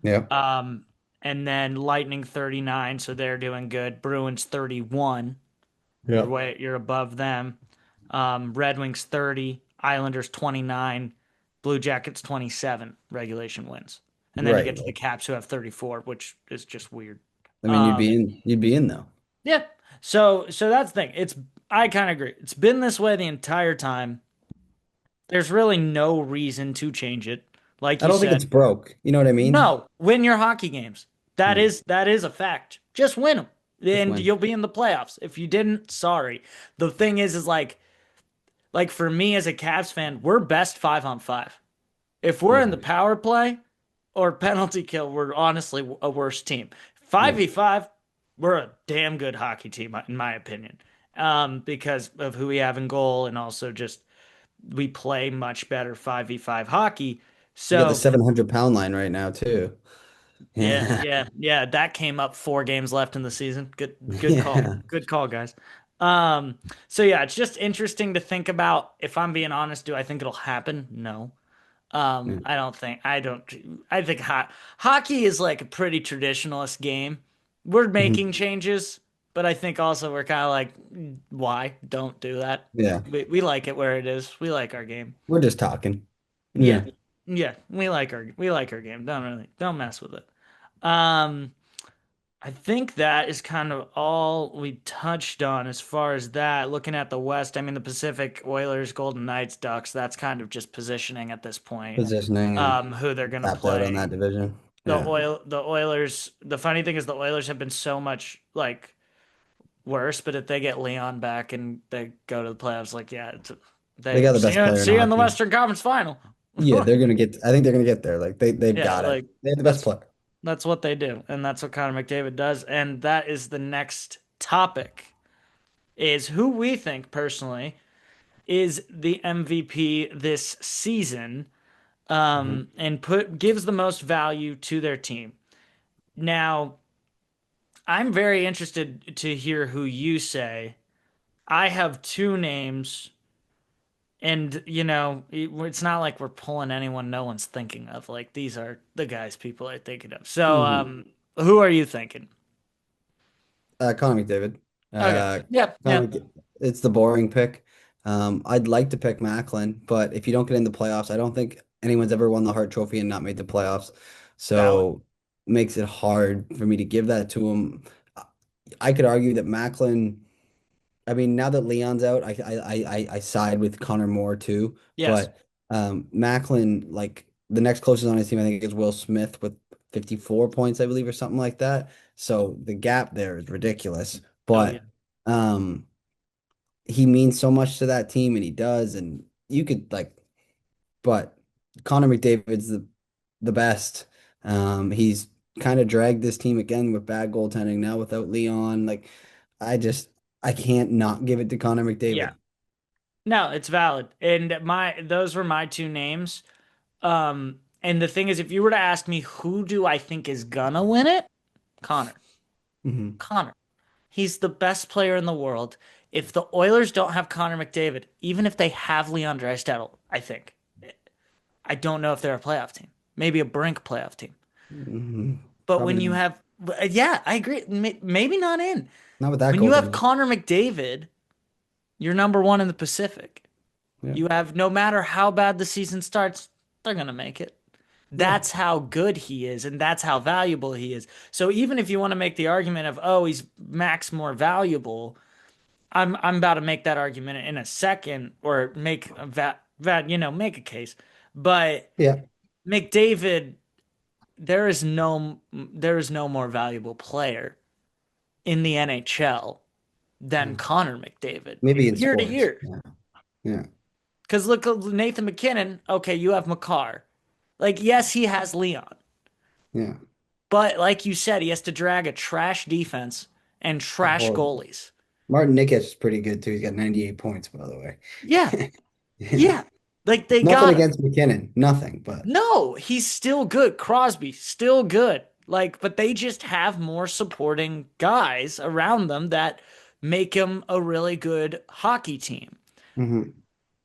[SPEAKER 2] yeah,
[SPEAKER 1] Um, and then Lightning 39, so they're doing good. Bruins 31.
[SPEAKER 2] yeah,
[SPEAKER 1] You're above them. Red Wings 30, Islanders 29, Blue Jackets 27 regulation wins. And then you
[SPEAKER 2] right.
[SPEAKER 1] get to the Caps who have 34, which is just weird.
[SPEAKER 2] I mean,
[SPEAKER 1] Um,
[SPEAKER 2] you'd be in though.
[SPEAKER 1] yeah. So that's the thing. I kind of agree. It's been this way the entire time. There's really no reason to change it. Like
[SPEAKER 2] I
[SPEAKER 1] you
[SPEAKER 2] don't think it's
[SPEAKER 1] said,
[SPEAKER 2] broke. You know what I mean?
[SPEAKER 1] no, win your hockey games.
[SPEAKER 2] Hmm.
[SPEAKER 1] That is a fact. Just win them,
[SPEAKER 2] Just
[SPEAKER 1] and
[SPEAKER 2] win.
[SPEAKER 1] you'll be in the playoffs. If you didn't, sorry. The thing is like for me as a Cavs fan, we're best 5-on-5. If we're in the
[SPEAKER 2] Yeah,
[SPEAKER 1] power play or penalty kill, we're honestly a worse team.
[SPEAKER 2] yeah.
[SPEAKER 1] 5v5, we're a damn good hockey team, in my opinion, because of who we have in goal and also just we play much better 5v5 hockey.
[SPEAKER 2] We got the
[SPEAKER 1] So
[SPEAKER 2] 700-pound line right now too.
[SPEAKER 1] yeah,
[SPEAKER 2] Yeah,
[SPEAKER 1] yeah, yeah. That came up 4 games left in the season. Good call.
[SPEAKER 2] yeah,
[SPEAKER 1] Good call, guys. Um, so yeah, it's just interesting to think about. If I'm being honest, do I think it'll happen? No.
[SPEAKER 2] yeah.
[SPEAKER 1] I don't, I think hockey is like a pretty traditionalist game. We're
[SPEAKER 2] Mhm.
[SPEAKER 1] making changes, but I think also we're kind of like, why? Don't do that.
[SPEAKER 2] Yeah.
[SPEAKER 1] We like it where it is. We like our game.
[SPEAKER 2] We're just talking.
[SPEAKER 1] Yeah.
[SPEAKER 2] Yeah.
[SPEAKER 1] Yeah. We like our game. Don't mess with it. Um, I think that is kind of all we touched on as far as that. Looking at the West, I mean, the Pacific, Oilers, Golden Knights, Ducks, that's kind of just positioning at this point,
[SPEAKER 2] Positioning and
[SPEAKER 1] who they're going to
[SPEAKER 2] tapped out on
[SPEAKER 1] play.
[SPEAKER 2] that division. Yeah.
[SPEAKER 1] The Oilers, the funny thing is the Oilers have been so much like worse, but if they get Leon back and they go to the playoffs, like, yeah,
[SPEAKER 2] They
[SPEAKER 1] they
[SPEAKER 2] got the best player in
[SPEAKER 1] see you in the
[SPEAKER 2] hockey.
[SPEAKER 1] Western Conference Final.
[SPEAKER 2] Yeah, I think they're gonna get there. Like they've
[SPEAKER 1] Yeah,
[SPEAKER 2] got it.
[SPEAKER 1] like
[SPEAKER 2] They have the best
[SPEAKER 1] that's
[SPEAKER 2] player.
[SPEAKER 1] that's what they do, and that's what Connor McDavid does, and that is the next topic is who we think personally is the MVP this season,
[SPEAKER 2] Mhm.
[SPEAKER 1] and put gives the most value to their team. Now, I'm very interested to hear who you say. I have two names, and it's not like we're pulling anyone no one's thinking of. Like these are the guys people are thinking of. So,
[SPEAKER 2] Mhm.
[SPEAKER 1] who are you thinking?
[SPEAKER 2] Connor McDavid.
[SPEAKER 1] Okay.
[SPEAKER 2] Uh,
[SPEAKER 1] Yeah.
[SPEAKER 2] Connor
[SPEAKER 1] Yeah.
[SPEAKER 2] it's the boring pick. I'd like to pick Macklin, but if you don't get in the playoffs, I don't think anyone's ever won the Hart Trophy and not made the playoffs.
[SPEAKER 1] Valid.
[SPEAKER 2] So makes it hard for me to give that to him. I could argue that Macklin. I mean, now that Leon's out, I side with Connor Moore too.
[SPEAKER 1] Yes.
[SPEAKER 2] But Macklin, like the next closest on his team, I think is Will Smith with 54 points, I believe, or something like that. So the gap there is ridiculous.
[SPEAKER 1] Oh yeah.
[SPEAKER 2] But um, he means so much to that team, and he does. And you could like, but Connor McDavid's the best. He's kind of dragged this team again with bad goaltending now without Leon. Like, I just I can't not give it to Connor
[SPEAKER 1] Yeah.
[SPEAKER 2] McDavid.
[SPEAKER 1] No, it's valid. And those were my two names. And the thing is, if you were to ask me who do I think is gonna win it, Connor.
[SPEAKER 2] Hmm.
[SPEAKER 1] Connor. He's the best player in the world. If the Oilers don't have Connor McDavid, even if they have Leon Draisaitl, I think I don't know if they're a playoff team. Maybe a brink playoff team.
[SPEAKER 2] Hmm.
[SPEAKER 1] But when you
[SPEAKER 2] Probably
[SPEAKER 1] have, yeah, I agree. Maybe not in.
[SPEAKER 2] not with that
[SPEAKER 1] When you have
[SPEAKER 2] goaltending.
[SPEAKER 1] Connor McDavid, you're number one in the Pacific.
[SPEAKER 2] Yeah.
[SPEAKER 1] You have no matter how bad the season starts, they're gonna make it.
[SPEAKER 2] Yeah.
[SPEAKER 1] That's how good he is, and that's how valuable he is. So even if you want to make the argument of, oh, he's max more valuable, I'm about to make that argument in a second, or make a make a case. But
[SPEAKER 2] Yeah.
[SPEAKER 1] McDavid, there is no more valuable player in the NHL than
[SPEAKER 2] Mhm.
[SPEAKER 1] Connor McDavid,
[SPEAKER 2] Maybe in
[SPEAKER 1] year to
[SPEAKER 2] sports.
[SPEAKER 1] year.
[SPEAKER 2] Yeah. Yeah.
[SPEAKER 1] Because look, Nathan McKinnon. Okay, you have Makar. Like, yes, he has Leon,
[SPEAKER 2] Yeah.
[SPEAKER 1] but like you said, he has to drag a trash defense and trash
[SPEAKER 2] Horrible.
[SPEAKER 1] goalies.
[SPEAKER 2] Martin Nikic is pretty good too. He's got 98 points, by the way.
[SPEAKER 1] Yeah,
[SPEAKER 2] Yeah.
[SPEAKER 1] yeah. Like they
[SPEAKER 2] Nothing
[SPEAKER 1] got him.
[SPEAKER 2] against McKinnon. Nothing, but
[SPEAKER 1] No, he's still good. Crosby, still good. Like, but they just have more supporting guys around them that make him a really good hockey team.
[SPEAKER 2] mhm.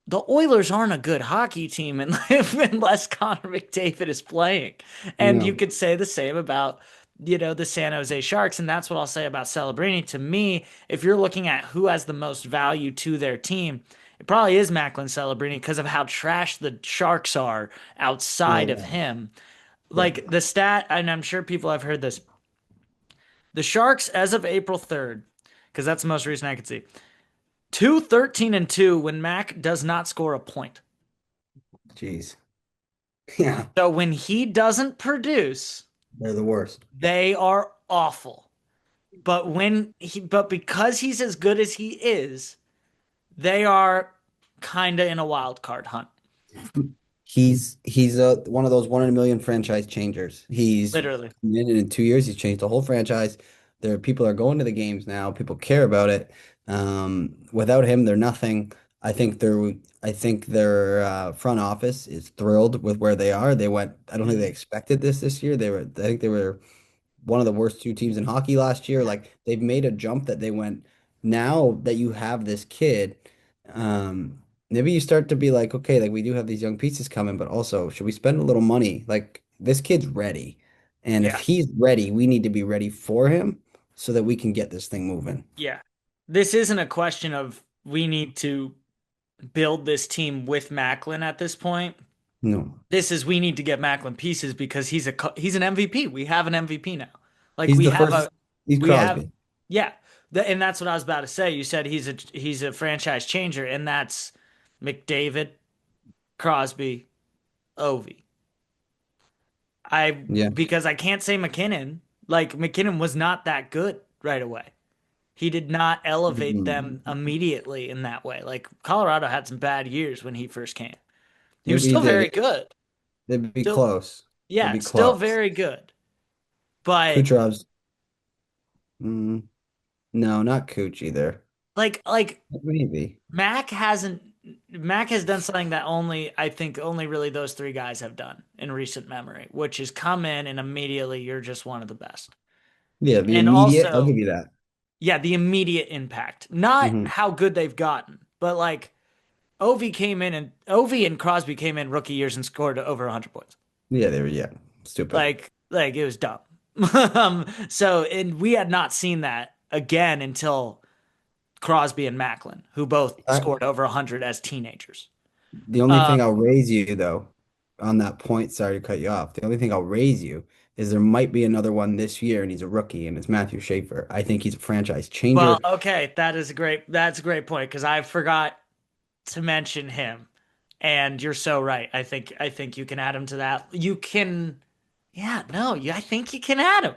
[SPEAKER 1] The Oilers aren't a good hockey team unless Connor McDavid is playing. And you
[SPEAKER 2] No.
[SPEAKER 1] could say the same about, the San Jose Sharks. And that's what I'll say about Celebrini. To me, if you're looking at who has the most value to their team, it probably is Macklin Celebrini because of how trash the Sharks are outside of
[SPEAKER 2] Yeah.
[SPEAKER 1] him.
[SPEAKER 2] Yeah.
[SPEAKER 1] Like the stat, and I'm sure people have heard this, the Sharks as of April 3rd, because that's the most recent I could see, 2-13-2 when Mac does not score a point.
[SPEAKER 2] Jeez. Yeah.
[SPEAKER 1] So when he doesn't produce,
[SPEAKER 2] They're the worst.
[SPEAKER 1] they are awful. But because he's as good as he is, they are kind of in a wild card hunt.
[SPEAKER 2] He's one of those one in a million franchise changers. He's
[SPEAKER 1] Literally.
[SPEAKER 2] in 2 years, he's changed the whole franchise. There, people are going to the games now. People care about it. Without him, they're nothing. I think their front office is thrilled with where they are. They went. I don't think they
[SPEAKER 1] Mhm.
[SPEAKER 2] expected this year. I think they were one of the worst two teams in hockey last year. Like they've made a jump that they went. Now that you have this kid, maybe you start to be like, okay, like we do have these young pieces coming, but also should we spend a little money? Like this kid's ready. And if
[SPEAKER 1] Yeah.
[SPEAKER 2] he's ready, we need to be ready for him so that we can get this thing moving.
[SPEAKER 1] Yeah. This isn't a question of we need to build this team with Macklin at this point.
[SPEAKER 2] No.
[SPEAKER 1] This is we need to get Macklin pieces because he's an MVP. We have an MVP now. Like
[SPEAKER 2] He's
[SPEAKER 1] we
[SPEAKER 2] the
[SPEAKER 1] have
[SPEAKER 2] first,
[SPEAKER 1] a
[SPEAKER 2] he's
[SPEAKER 1] we have
[SPEAKER 2] Crosby.
[SPEAKER 1] yeah. And that's what I was about to say. You said he's a franchise changer, and that's McDavid, Crosby, Ovi. I
[SPEAKER 2] Yeah.
[SPEAKER 1] because I can't say McKinnon. Like McKinnon was not that good right away. He did not elevate them
[SPEAKER 2] Mm.
[SPEAKER 1] immediately in that way. Like Colorado had some bad years when he first came. He was
[SPEAKER 2] Maybe he
[SPEAKER 1] still
[SPEAKER 2] did.
[SPEAKER 1] very good.
[SPEAKER 2] They'd be
[SPEAKER 1] Still,
[SPEAKER 2] close. They'd
[SPEAKER 1] yeah,
[SPEAKER 2] be
[SPEAKER 1] still
[SPEAKER 2] close.
[SPEAKER 1] very good. But
[SPEAKER 2] Kucherov's, mm, no, not Cooch either.
[SPEAKER 1] like
[SPEAKER 2] Maybe.
[SPEAKER 1] Mac has done something that only I think only really those three guys have done in recent memory, which is come in and immediately you're just one of the best.
[SPEAKER 2] Yeah, the
[SPEAKER 1] And
[SPEAKER 2] immediate, I'll
[SPEAKER 1] also,
[SPEAKER 2] give you that.
[SPEAKER 1] yeah, the immediate impact. Not
[SPEAKER 2] Hmm.
[SPEAKER 1] how good they've gotten, but like Ovi and Crosby came in rookie years and scored over 100 points.
[SPEAKER 2] Yeah, they were, yeah, stupid.
[SPEAKER 1] Like it was dumb. So and we had not seen that again until Crosby and Macklin, who both
[SPEAKER 2] I,
[SPEAKER 1] scored over 100 as teenagers.
[SPEAKER 2] the only
[SPEAKER 1] Um,
[SPEAKER 2] thing I'll raise you though, on that point, sorry to cut you off. The only thing I'll raise you is there might be another one this year, and he's a rookie, and it's Matthew Schaefer. I think he's a franchise
[SPEAKER 1] well,
[SPEAKER 2] changer.
[SPEAKER 1] okay, that's a great point because I forgot to mention him. And you're so right. I think you can add him to that. You can, yeah, no, I think you can add him.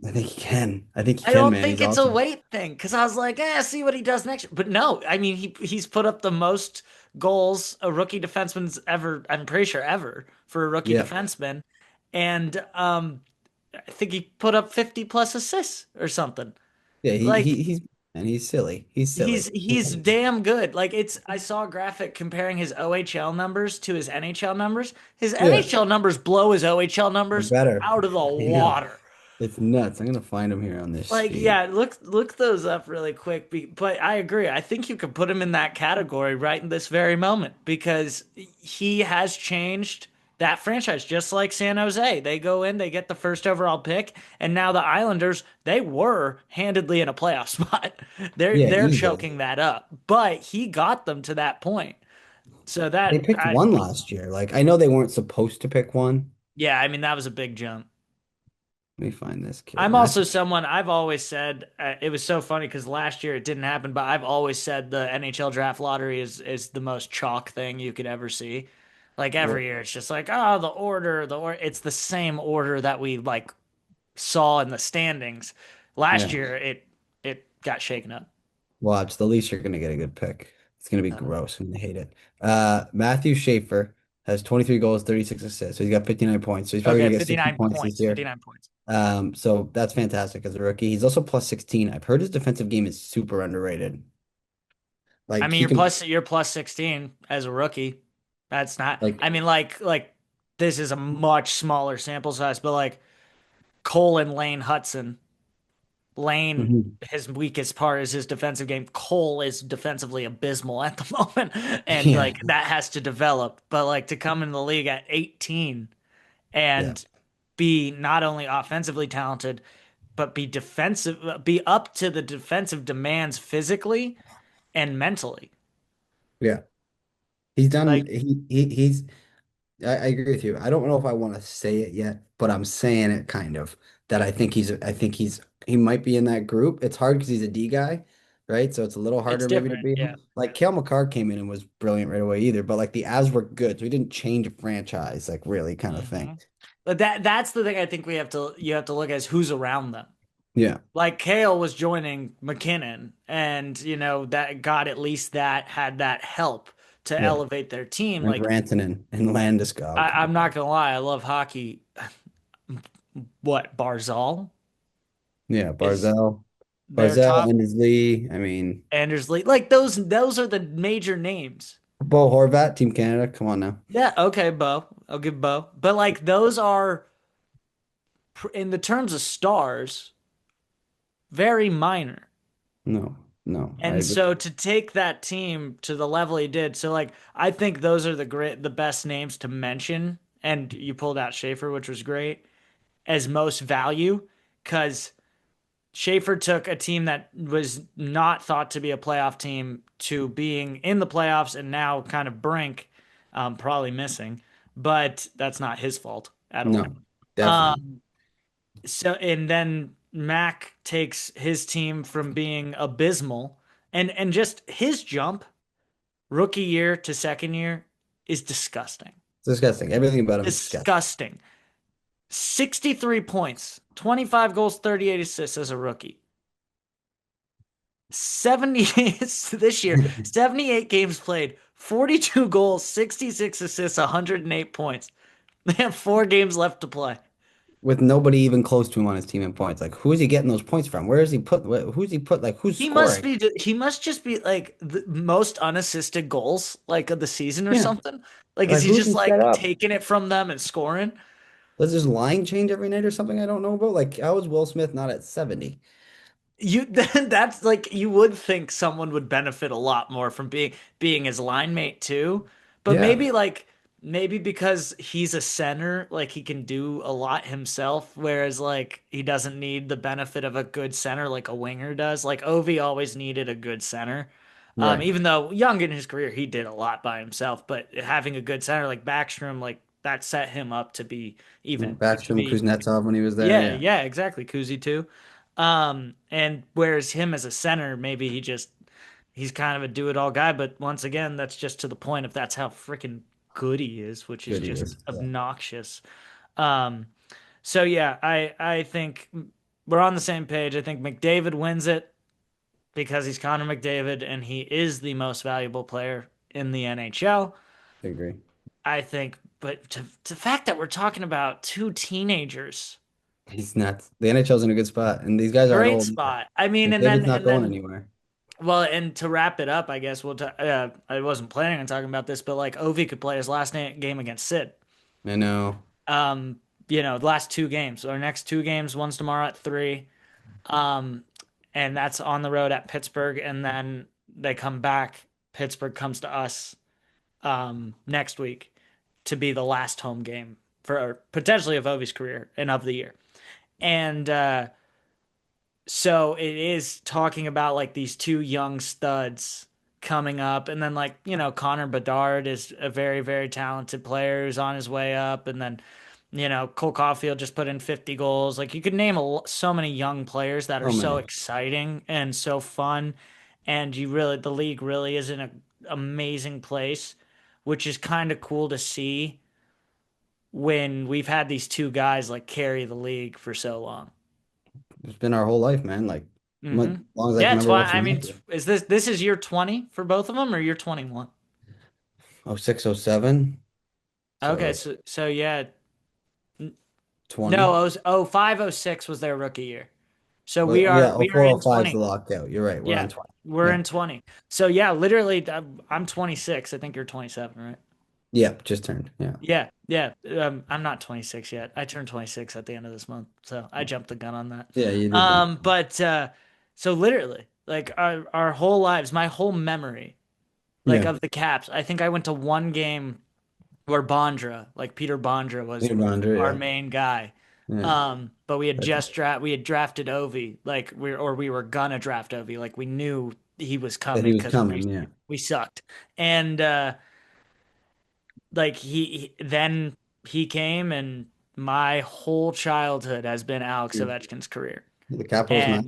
[SPEAKER 2] I think he can. I think he
[SPEAKER 1] I
[SPEAKER 2] can,
[SPEAKER 1] don't
[SPEAKER 2] man.
[SPEAKER 1] think
[SPEAKER 2] He's
[SPEAKER 1] it's a
[SPEAKER 2] awesome.
[SPEAKER 1] weight thing because I was like, see what he does next year. But no, I mean he's put up the most goals a rookie defenseman's ever, I'm pretty sure ever for a rookie
[SPEAKER 2] Yeah,
[SPEAKER 1] defenseman. And I think he put up 50 plus assists or something.
[SPEAKER 2] yeah.
[SPEAKER 1] Like,
[SPEAKER 2] He's And he's silly. He's
[SPEAKER 1] He's
[SPEAKER 2] silly.
[SPEAKER 1] he's damn good. Like it's I saw a graphic comparing his OHL numbers to his NHL numbers. His
[SPEAKER 2] Yeah,
[SPEAKER 1] NHL numbers blow his OHL
[SPEAKER 2] they're
[SPEAKER 1] numbers
[SPEAKER 2] better.
[SPEAKER 1] out of the
[SPEAKER 2] I know.
[SPEAKER 1] water.
[SPEAKER 2] It's nuts. I'm gonna find him here on this
[SPEAKER 1] Like,
[SPEAKER 2] sheet.
[SPEAKER 1] yeah, look those up really quick. But I agree. I think you could put him in that category right in this very moment because he has changed that franchise, just like San Jose. They go in, they get the first overall pick, and now the Islanders, they were handedly in a playoff spot.
[SPEAKER 2] Yeah,
[SPEAKER 1] They're
[SPEAKER 2] easily.
[SPEAKER 1] choking that up, but he got them to that point. So
[SPEAKER 2] They
[SPEAKER 1] that
[SPEAKER 2] picked
[SPEAKER 1] I
[SPEAKER 2] one last year. Like I know they weren't supposed to pick one.
[SPEAKER 1] yeah, I mean that was a big jump.
[SPEAKER 2] Let me find this kid.
[SPEAKER 1] I'm also
[SPEAKER 2] Matthew.
[SPEAKER 1] someone I've always said it was so funny because last year it didn't happen, but I've always said the NHL draft lottery is the most chalk thing you could ever see. Like
[SPEAKER 2] Well,
[SPEAKER 1] every year, it's just like, oh, the order. It's the same order that we like saw in the standings. Last
[SPEAKER 2] yeah.
[SPEAKER 1] year, it got shaken up.
[SPEAKER 2] Watch. The Leafs are gonna get a good pick. It's gonna be
[SPEAKER 1] Uh,
[SPEAKER 2] gross. I'm gonna hate it. Matthew Schaefer has 23 goals, 36 assists. So he's got 59 points. So he's probably
[SPEAKER 1] okay,
[SPEAKER 2] gonna get 60
[SPEAKER 1] 59
[SPEAKER 2] points this
[SPEAKER 1] points,
[SPEAKER 2] year.
[SPEAKER 1] 59 points.
[SPEAKER 2] So that's fantastic as a rookie. He's also plus 16. I've heard his defensive game is super underrated.
[SPEAKER 1] I
[SPEAKER 2] Like
[SPEAKER 1] mean,
[SPEAKER 2] he can
[SPEAKER 1] you're plus 16 as a rookie. That's not.
[SPEAKER 2] like
[SPEAKER 1] I mean, like this is a much smaller sample size, but like Cole and Lane Hudson. Lane,
[SPEAKER 2] mhm.
[SPEAKER 1] his weakest part is his defensive game. Cole is defensively abysmal at the moment, and
[SPEAKER 2] Yeah,
[SPEAKER 1] like that has to develop. But like to come in the league at 18
[SPEAKER 2] yeah,
[SPEAKER 1] and be not only offensively talented, but be up to the defensive demands physically and mentally.
[SPEAKER 2] yeah. He's done
[SPEAKER 1] Like
[SPEAKER 2] he's I agree with you. I don't know if I want to say it yet, but I'm saying it kind of that he might be in that group. It's hard because he's a D guy, right? So it's a little
[SPEAKER 1] it's
[SPEAKER 2] harder maybe to
[SPEAKER 1] different,
[SPEAKER 2] beat
[SPEAKER 1] yeah.
[SPEAKER 2] him. Like Cale Makar came in and was brilliant right away either, but like the Avs were good, so he didn't change a franchise, like really kind of thing.
[SPEAKER 1] hmm But that's the thing I think we have to you have to look at is who's around them.
[SPEAKER 2] Yeah,
[SPEAKER 1] Like Kale was joining McKinnon, and that got at least that had that help to
[SPEAKER 2] yeah.
[SPEAKER 1] elevate their team.
[SPEAKER 2] And
[SPEAKER 1] Like
[SPEAKER 2] Rantanen and Landeskog.
[SPEAKER 1] I'm not gonna lie, I love hockey. What Barzal
[SPEAKER 2] Yeah,
[SPEAKER 1] is their
[SPEAKER 2] Barzell,
[SPEAKER 1] top
[SPEAKER 2] and his Lee. I mean,
[SPEAKER 1] Anders Lee. Like those are the major names.
[SPEAKER 2] Bo Horvat, Team Canada. Come on now.
[SPEAKER 1] Yeah, okay, Bo. I'll give Bo. But like those are in the terms of stars, very minor.
[SPEAKER 2] No, no, I
[SPEAKER 1] And
[SPEAKER 2] agree.
[SPEAKER 1] so to take that team to the level he did, so like I think those are the best names to mention. And you pulled out Schaefer, which was great, as most value, because Schaefer took a team that was not thought to be a playoff team to being in the playoffs and now kind of brink, probably missing, but that's not his fault at all.
[SPEAKER 2] No, definitely.
[SPEAKER 1] Um, so and then Mac takes his team from being abysmal and just his jump rookie year to second year is disgusting.
[SPEAKER 2] It's disgusting. Everything about him is disgusting.
[SPEAKER 1] Disgusting. 63 points, 25 goals, 38 assists as a rookie. 70 this year, 78 games played, 42 goals, 66 assists, 108 points. They have 4 games left to play.
[SPEAKER 2] With nobody even close to him on his team in points. Like, who is he getting those points from? Where is he put? Who's he put? Like, who's scoring?
[SPEAKER 1] He must just be like the most unassisted goals like of the season or
[SPEAKER 2] Yeah.
[SPEAKER 1] something. Like is
[SPEAKER 2] Like,
[SPEAKER 1] he
[SPEAKER 2] who's
[SPEAKER 1] just
[SPEAKER 2] he set
[SPEAKER 1] like
[SPEAKER 2] up?
[SPEAKER 1] taking it from them and scoring?
[SPEAKER 2] Does his line change every night or something I don't know about? Like, how is Will Smith not at 70?
[SPEAKER 1] You that's like you would think someone would benefit a lot more from being his line mate too. But
[SPEAKER 2] Yeah.
[SPEAKER 1] maybe because he's a center, like he can do a lot himself, whereas like he doesn't need the benefit of a good center like a winger does. Like Ovi always needed a good center.
[SPEAKER 2] Right.
[SPEAKER 1] Even though young in his career, he did a lot by himself, but having a good center like Backstrom, like that set him up to be
[SPEAKER 2] Yeah.
[SPEAKER 1] even to
[SPEAKER 2] Backstrom,
[SPEAKER 1] be
[SPEAKER 2] Kuznetsov when he was there.
[SPEAKER 1] yeah,
[SPEAKER 2] Yeah.
[SPEAKER 1] yeah, exactly. Kuzi too. And whereas him as a center, maybe he's kind of a do-it-all guy, but once again, that's just to the point if that's how freaking good he is, which is
[SPEAKER 2] Good he
[SPEAKER 1] just
[SPEAKER 2] is. Yeah.
[SPEAKER 1] obnoxious. Um, so yeah, I think we're on the same page. I think McDavid wins it because he's Connor McDavid and he is the most valuable player in the NHL.
[SPEAKER 2] I agree.
[SPEAKER 1] I think, but to the fact that we're talking about two teenagers
[SPEAKER 2] He's nuts. The NHL's in a good spot, and these guys aren't
[SPEAKER 1] Great
[SPEAKER 2] old either.
[SPEAKER 1] spot. I mean,
[SPEAKER 2] McDavid's not going anywhere.
[SPEAKER 1] well, and to wrap it up, I guess I wasn't planning on talking about this, but like Ovi could play his game against Sid.
[SPEAKER 2] I know.
[SPEAKER 1] Um, the last two games, our next two games, one's tomorrow at 3. Um, and that's on the road at Pittsburgh, and then they come back. Pittsburgh comes to us next week to be the last home game for potentially of Ovi's career and of the year. And so it is talking about like these two young studs coming up, and then like Connor Bedard is a very very talented player who's on his way up, and then Cole Caulfield just put in 50 goals. Like you could name so many young players that are
[SPEAKER 2] So
[SPEAKER 1] so
[SPEAKER 2] many.
[SPEAKER 1] exciting and so fun, and the league really is in an amazing place, which is kind of cool to see when we've had these two guys like carry the league for so long.
[SPEAKER 2] It's been our whole life, man. Like, as
[SPEAKER 1] Hmm.
[SPEAKER 2] long as I can
[SPEAKER 1] Yeah, it's
[SPEAKER 2] remember
[SPEAKER 1] why
[SPEAKER 2] watching
[SPEAKER 1] I mean,
[SPEAKER 2] hockey.
[SPEAKER 1] is this is year 20 for both of them or year 21?
[SPEAKER 2] Oh, 06, 07.
[SPEAKER 1] Okay,
[SPEAKER 2] So
[SPEAKER 1] so yeah, no,
[SPEAKER 2] 20.
[SPEAKER 1] 05, 06 was their rookie year. So
[SPEAKER 2] Well, yeah,
[SPEAKER 1] we are
[SPEAKER 2] 04,
[SPEAKER 1] in
[SPEAKER 2] 05 is the
[SPEAKER 1] 20.
[SPEAKER 2] lockout. You're right. We're on
[SPEAKER 1] Yeah,
[SPEAKER 2] 20.
[SPEAKER 1] we're
[SPEAKER 2] Yeah.
[SPEAKER 1] in 20. So yeah, literally, I'm 26. I think you're 27, right?
[SPEAKER 2] Yeah, just turned. Yeah.
[SPEAKER 1] Yeah, yeah. I'm not 26 yet. I turned 26 at the end of this month, so I jumped the gun on that.
[SPEAKER 2] Yeah, you did jump.
[SPEAKER 1] But so literally, like our whole lives, my whole memory, like
[SPEAKER 2] Yeah.
[SPEAKER 1] of the Caps, I think I went to one game where Bondra, like Peter Bondra, was
[SPEAKER 2] Peter Bonder,
[SPEAKER 1] our
[SPEAKER 2] yeah.
[SPEAKER 1] main guy.
[SPEAKER 2] Yeah.
[SPEAKER 1] But
[SPEAKER 2] That's
[SPEAKER 1] we had drafted Ovi, like we were gonna draft Ovi, like we knew he was
[SPEAKER 2] that
[SPEAKER 1] coming
[SPEAKER 2] he was
[SPEAKER 1] because
[SPEAKER 2] coming, yeah.
[SPEAKER 1] we sucked, and like then he came, and my whole childhood has been Alex
[SPEAKER 2] Dude,
[SPEAKER 1] Ovechkin's career,
[SPEAKER 2] the Capitals not.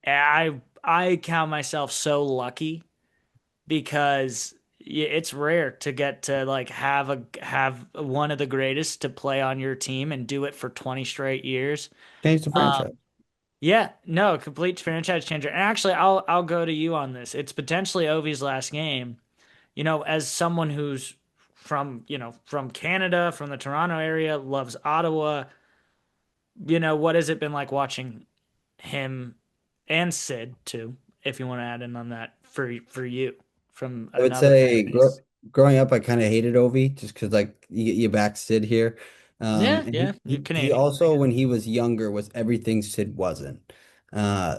[SPEAKER 1] and I count myself so lucky because it's rare to get to like have one of the greatest to play on your team and do it for 20 straight years.
[SPEAKER 2] Changed the
[SPEAKER 1] Um,
[SPEAKER 2] franchise.
[SPEAKER 1] yeah, no, complete franchise changer. And actually, I'll go to you on this. It's potentially Ovi's last game. As someone who's from Canada, from the Toronto area, loves Ottawa. What has it been like watching him and Sid too, if you want to add in on that for you from
[SPEAKER 2] I would
[SPEAKER 1] another fan
[SPEAKER 2] say
[SPEAKER 1] base.
[SPEAKER 2] growing up, I kind of hated Ovi just because like you back Sid here.
[SPEAKER 1] Yeah,
[SPEAKER 2] And
[SPEAKER 1] yeah, you're
[SPEAKER 2] he
[SPEAKER 1] Canadian. I
[SPEAKER 2] also
[SPEAKER 1] get
[SPEAKER 2] when
[SPEAKER 1] it.
[SPEAKER 2] he was younger was everything Sid wasn't.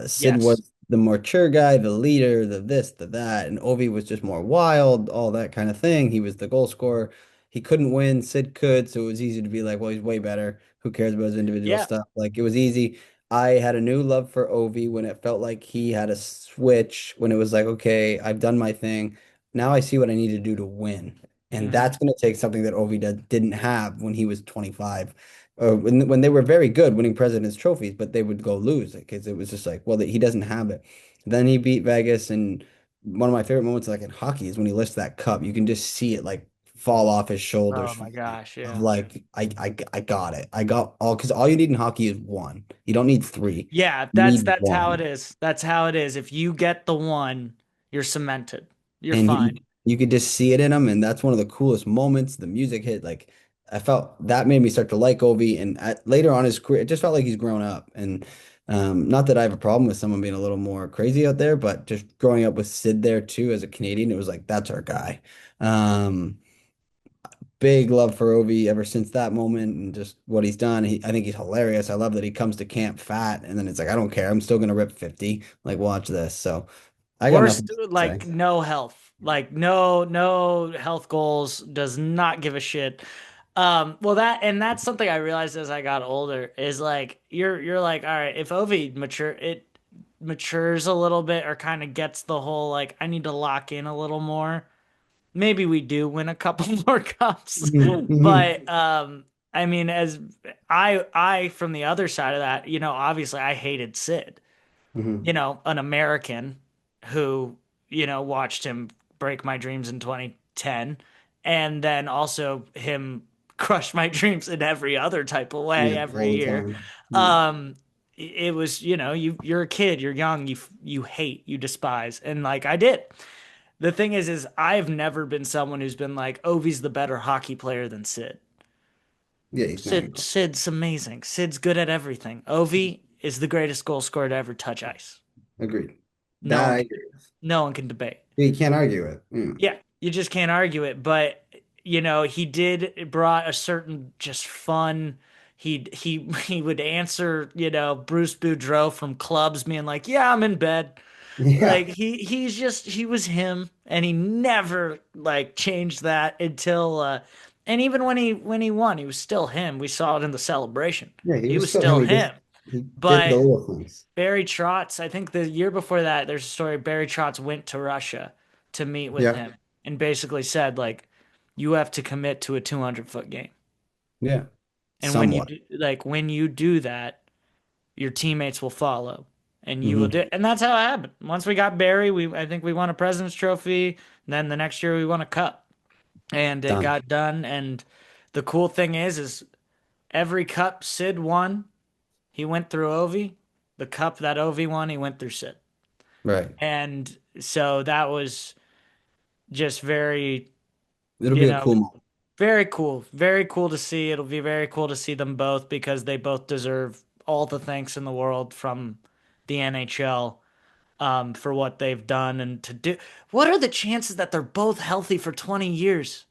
[SPEAKER 2] Sid
[SPEAKER 1] Yes.
[SPEAKER 2] was the mature guy, the leader, the this, the that, and Ovi was just more wild, all that kind of thing. He was the goal scorer. He couldn't win, Sid could, so it was easy to be like, well, he's way better. Who cares about his individual
[SPEAKER 1] Yeah.
[SPEAKER 2] stuff? Like it was easy. I had a new love for Ovi when it felt like he had a switch, when it was like, okay, I've done my thing. Now I see what I need to do to win. And
[SPEAKER 1] Hmm.
[SPEAKER 2] that's going to take something that Ovi didn't have when he was 25. When they were very good winning President's trophies, but they would go lose because it was just like, well, he doesn't have it. Then he beat Vegas, and one of my favorite moments, like in hockey, is when he lifts that cup. You can just see it like fall off his shoulders
[SPEAKER 1] Oh
[SPEAKER 2] from
[SPEAKER 1] my gosh,
[SPEAKER 2] of
[SPEAKER 1] yeah.
[SPEAKER 2] like, I got it. I got all because all you need in hockey is one. You don't need three.
[SPEAKER 1] Yeah,
[SPEAKER 2] You need
[SPEAKER 1] that's how it
[SPEAKER 2] one.
[SPEAKER 1] is. That's how it is. If you get the one, you're cemented. You're
[SPEAKER 2] And
[SPEAKER 1] fine.
[SPEAKER 2] you could just see it in him, and that's one of the coolest moments. The music hit, like I felt that made me start to like Ovi, and later on his career, it just felt like he's grown up. And not that I have a problem with someone being a little more crazy out there, but just growing up with Sid there too as a Canadian, it was like that's our guy. Um, Big love for Ovi ever since that moment and just what he's done. I think he's hilarious. I love that he comes to camp fat, and then it's like I don't care. I'm still gonna rip 50. Like watch this. So I got nothing
[SPEAKER 1] Worst,
[SPEAKER 2] to say.
[SPEAKER 1] like no health, like no health goals. Does not give a shit. Well, that's something I realized as I got older is like you're like, all right, if Ovi matures a little bit or kind of gets the whole like I need to lock in a little more. Maybe we do win a couple more cups,
[SPEAKER 2] Mhm, mhm,
[SPEAKER 1] but I mean, as I from the other side of that, obviously I hated Sid,
[SPEAKER 2] mhm.
[SPEAKER 1] an American who, watched him break my dreams in 2010 and then also him crush my dreams in every other type of way
[SPEAKER 2] Yeah,
[SPEAKER 1] every
[SPEAKER 2] all the
[SPEAKER 1] year.
[SPEAKER 2] time. Yeah.
[SPEAKER 1] It was, you're a kid, you're young, you hate, you despise, and like I did. The thing is I've never been someone who's been like, Ovi's the better hockey player than Sid.
[SPEAKER 2] Yeah, he's not incredible.
[SPEAKER 1] Sid's amazing. Sid's good at everything. Ovi is the greatest goal scorer to ever touch ice.
[SPEAKER 2] Agreed.
[SPEAKER 1] No
[SPEAKER 2] That
[SPEAKER 1] one
[SPEAKER 2] I
[SPEAKER 1] can,
[SPEAKER 2] agree with.
[SPEAKER 1] no one can debate.
[SPEAKER 2] You can't argue it.
[SPEAKER 1] Yeah, you just can't argue it. But he did it brought a certain just fun. He would answer, Bruce Boudreau from clubs being like, "Yeah, I'm in bed."
[SPEAKER 2] Yeah.
[SPEAKER 1] Like he was him, and he never like changed that until and even when he won, he was still him. We saw it in the celebration.
[SPEAKER 2] Yeah, he
[SPEAKER 1] He
[SPEAKER 2] was
[SPEAKER 1] was
[SPEAKER 2] still him.
[SPEAKER 1] still him.
[SPEAKER 2] He did the
[SPEAKER 1] But
[SPEAKER 2] little things.
[SPEAKER 1] Barry Trotz, I think the year before that, there's a story. Barry Trotz went to Russia to meet with
[SPEAKER 2] Yeah.
[SPEAKER 1] him and basically said, like, you have to commit to a 200-foot game.
[SPEAKER 2] Yeah.
[SPEAKER 1] And when you
[SPEAKER 2] Somewhat.
[SPEAKER 1] do, like, when you do that, your teammates will follow and you will
[SPEAKER 2] Hmm.
[SPEAKER 1] do. And that's how it happened. Once we got Barry, I think we won a President's Trophy. And then the next year we won a cup and it
[SPEAKER 2] Done.
[SPEAKER 1] got done. And the cool thing is every cup Sid won, he went through Ovi. The cup that Ovi won, he went through Sid.
[SPEAKER 2] Right.
[SPEAKER 1] And so that was just very,
[SPEAKER 2] It'll
[SPEAKER 1] you
[SPEAKER 2] be a
[SPEAKER 1] know,
[SPEAKER 2] cool moment.
[SPEAKER 1] very cool. Very cool to see. It'll be very cool to see them both because they both deserve all the thanks in the world from the NHL for what they've done and to do. What are the chances that they're both healthy for 20 years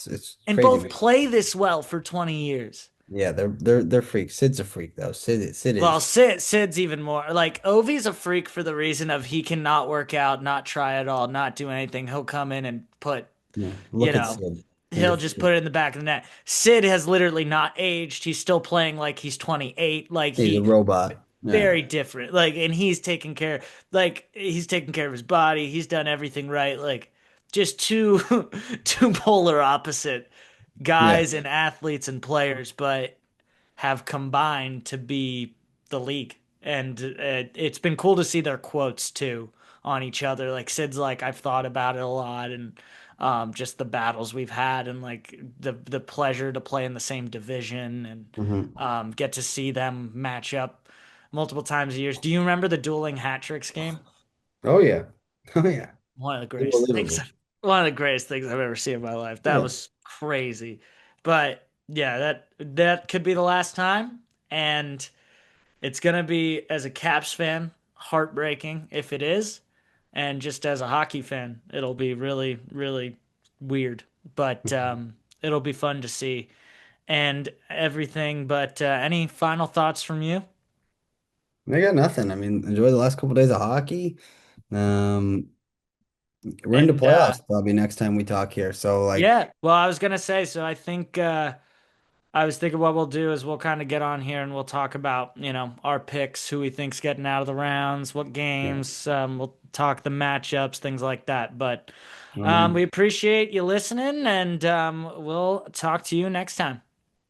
[SPEAKER 2] It's
[SPEAKER 1] and
[SPEAKER 2] crazy,
[SPEAKER 1] both
[SPEAKER 2] man.
[SPEAKER 1] play this well for 20 years?
[SPEAKER 2] Yeah, they're freaks. Sid's a freak though. Sid
[SPEAKER 1] Well,
[SPEAKER 2] is.
[SPEAKER 1] Sid's even more like Ovi's a freak for the reason of he cannot work out, not try at all, not do anything. He'll come in and put,
[SPEAKER 2] Yeah.
[SPEAKER 1] you
[SPEAKER 2] Look at
[SPEAKER 1] know,
[SPEAKER 2] Sid.
[SPEAKER 1] he'll just put it in the back of the net. Sid has literally not aged. He's still playing like he's 28. Like
[SPEAKER 2] He's a
[SPEAKER 1] he
[SPEAKER 2] robot. Yeah.
[SPEAKER 1] very different. Like and he's taking care of his body. He's done everything right. Like just two two polar opposite
[SPEAKER 2] Yeah.
[SPEAKER 1] guys and athletes and players, but have combined to be the league. And it's been cool to see their quotes too on each other. Like Sid's like, I've thought about it a lot and just the battles we've had and like the pleasure to play in the same division and
[SPEAKER 2] Hmm.
[SPEAKER 1] get to see them match up multiple times a year. Do you remember the dueling hat tricks game?
[SPEAKER 2] Oh yeah. Oh yeah.
[SPEAKER 1] One of the greatest things
[SPEAKER 2] Unbelievable.
[SPEAKER 1] one of the greatest things I've ever seen in my life. That
[SPEAKER 2] Yeah.
[SPEAKER 1] was crazy. But yeah, that could be the last time. And it's gonna be, as a Caps fan, heartbreaking if it is. And just as a hockey fan, it'll be really, really weird. But it'll be fun to see and everything. But any final thoughts from you?
[SPEAKER 2] I got nothing. I mean, enjoy the last couple days of hockey. Um, we're into
[SPEAKER 1] And
[SPEAKER 2] playoffs probably next time we talk here. So like,
[SPEAKER 1] yeah, well, I was gonna say, so I think I was thinking what we'll do is we'll kind of get on here and we'll talk about, our picks, who we think's getting out of the rounds, what
[SPEAKER 2] yeah.
[SPEAKER 1] games, we'll talk the matchups, things like that. But
[SPEAKER 2] I mean,
[SPEAKER 1] we appreciate you listening and we'll talk to you next time.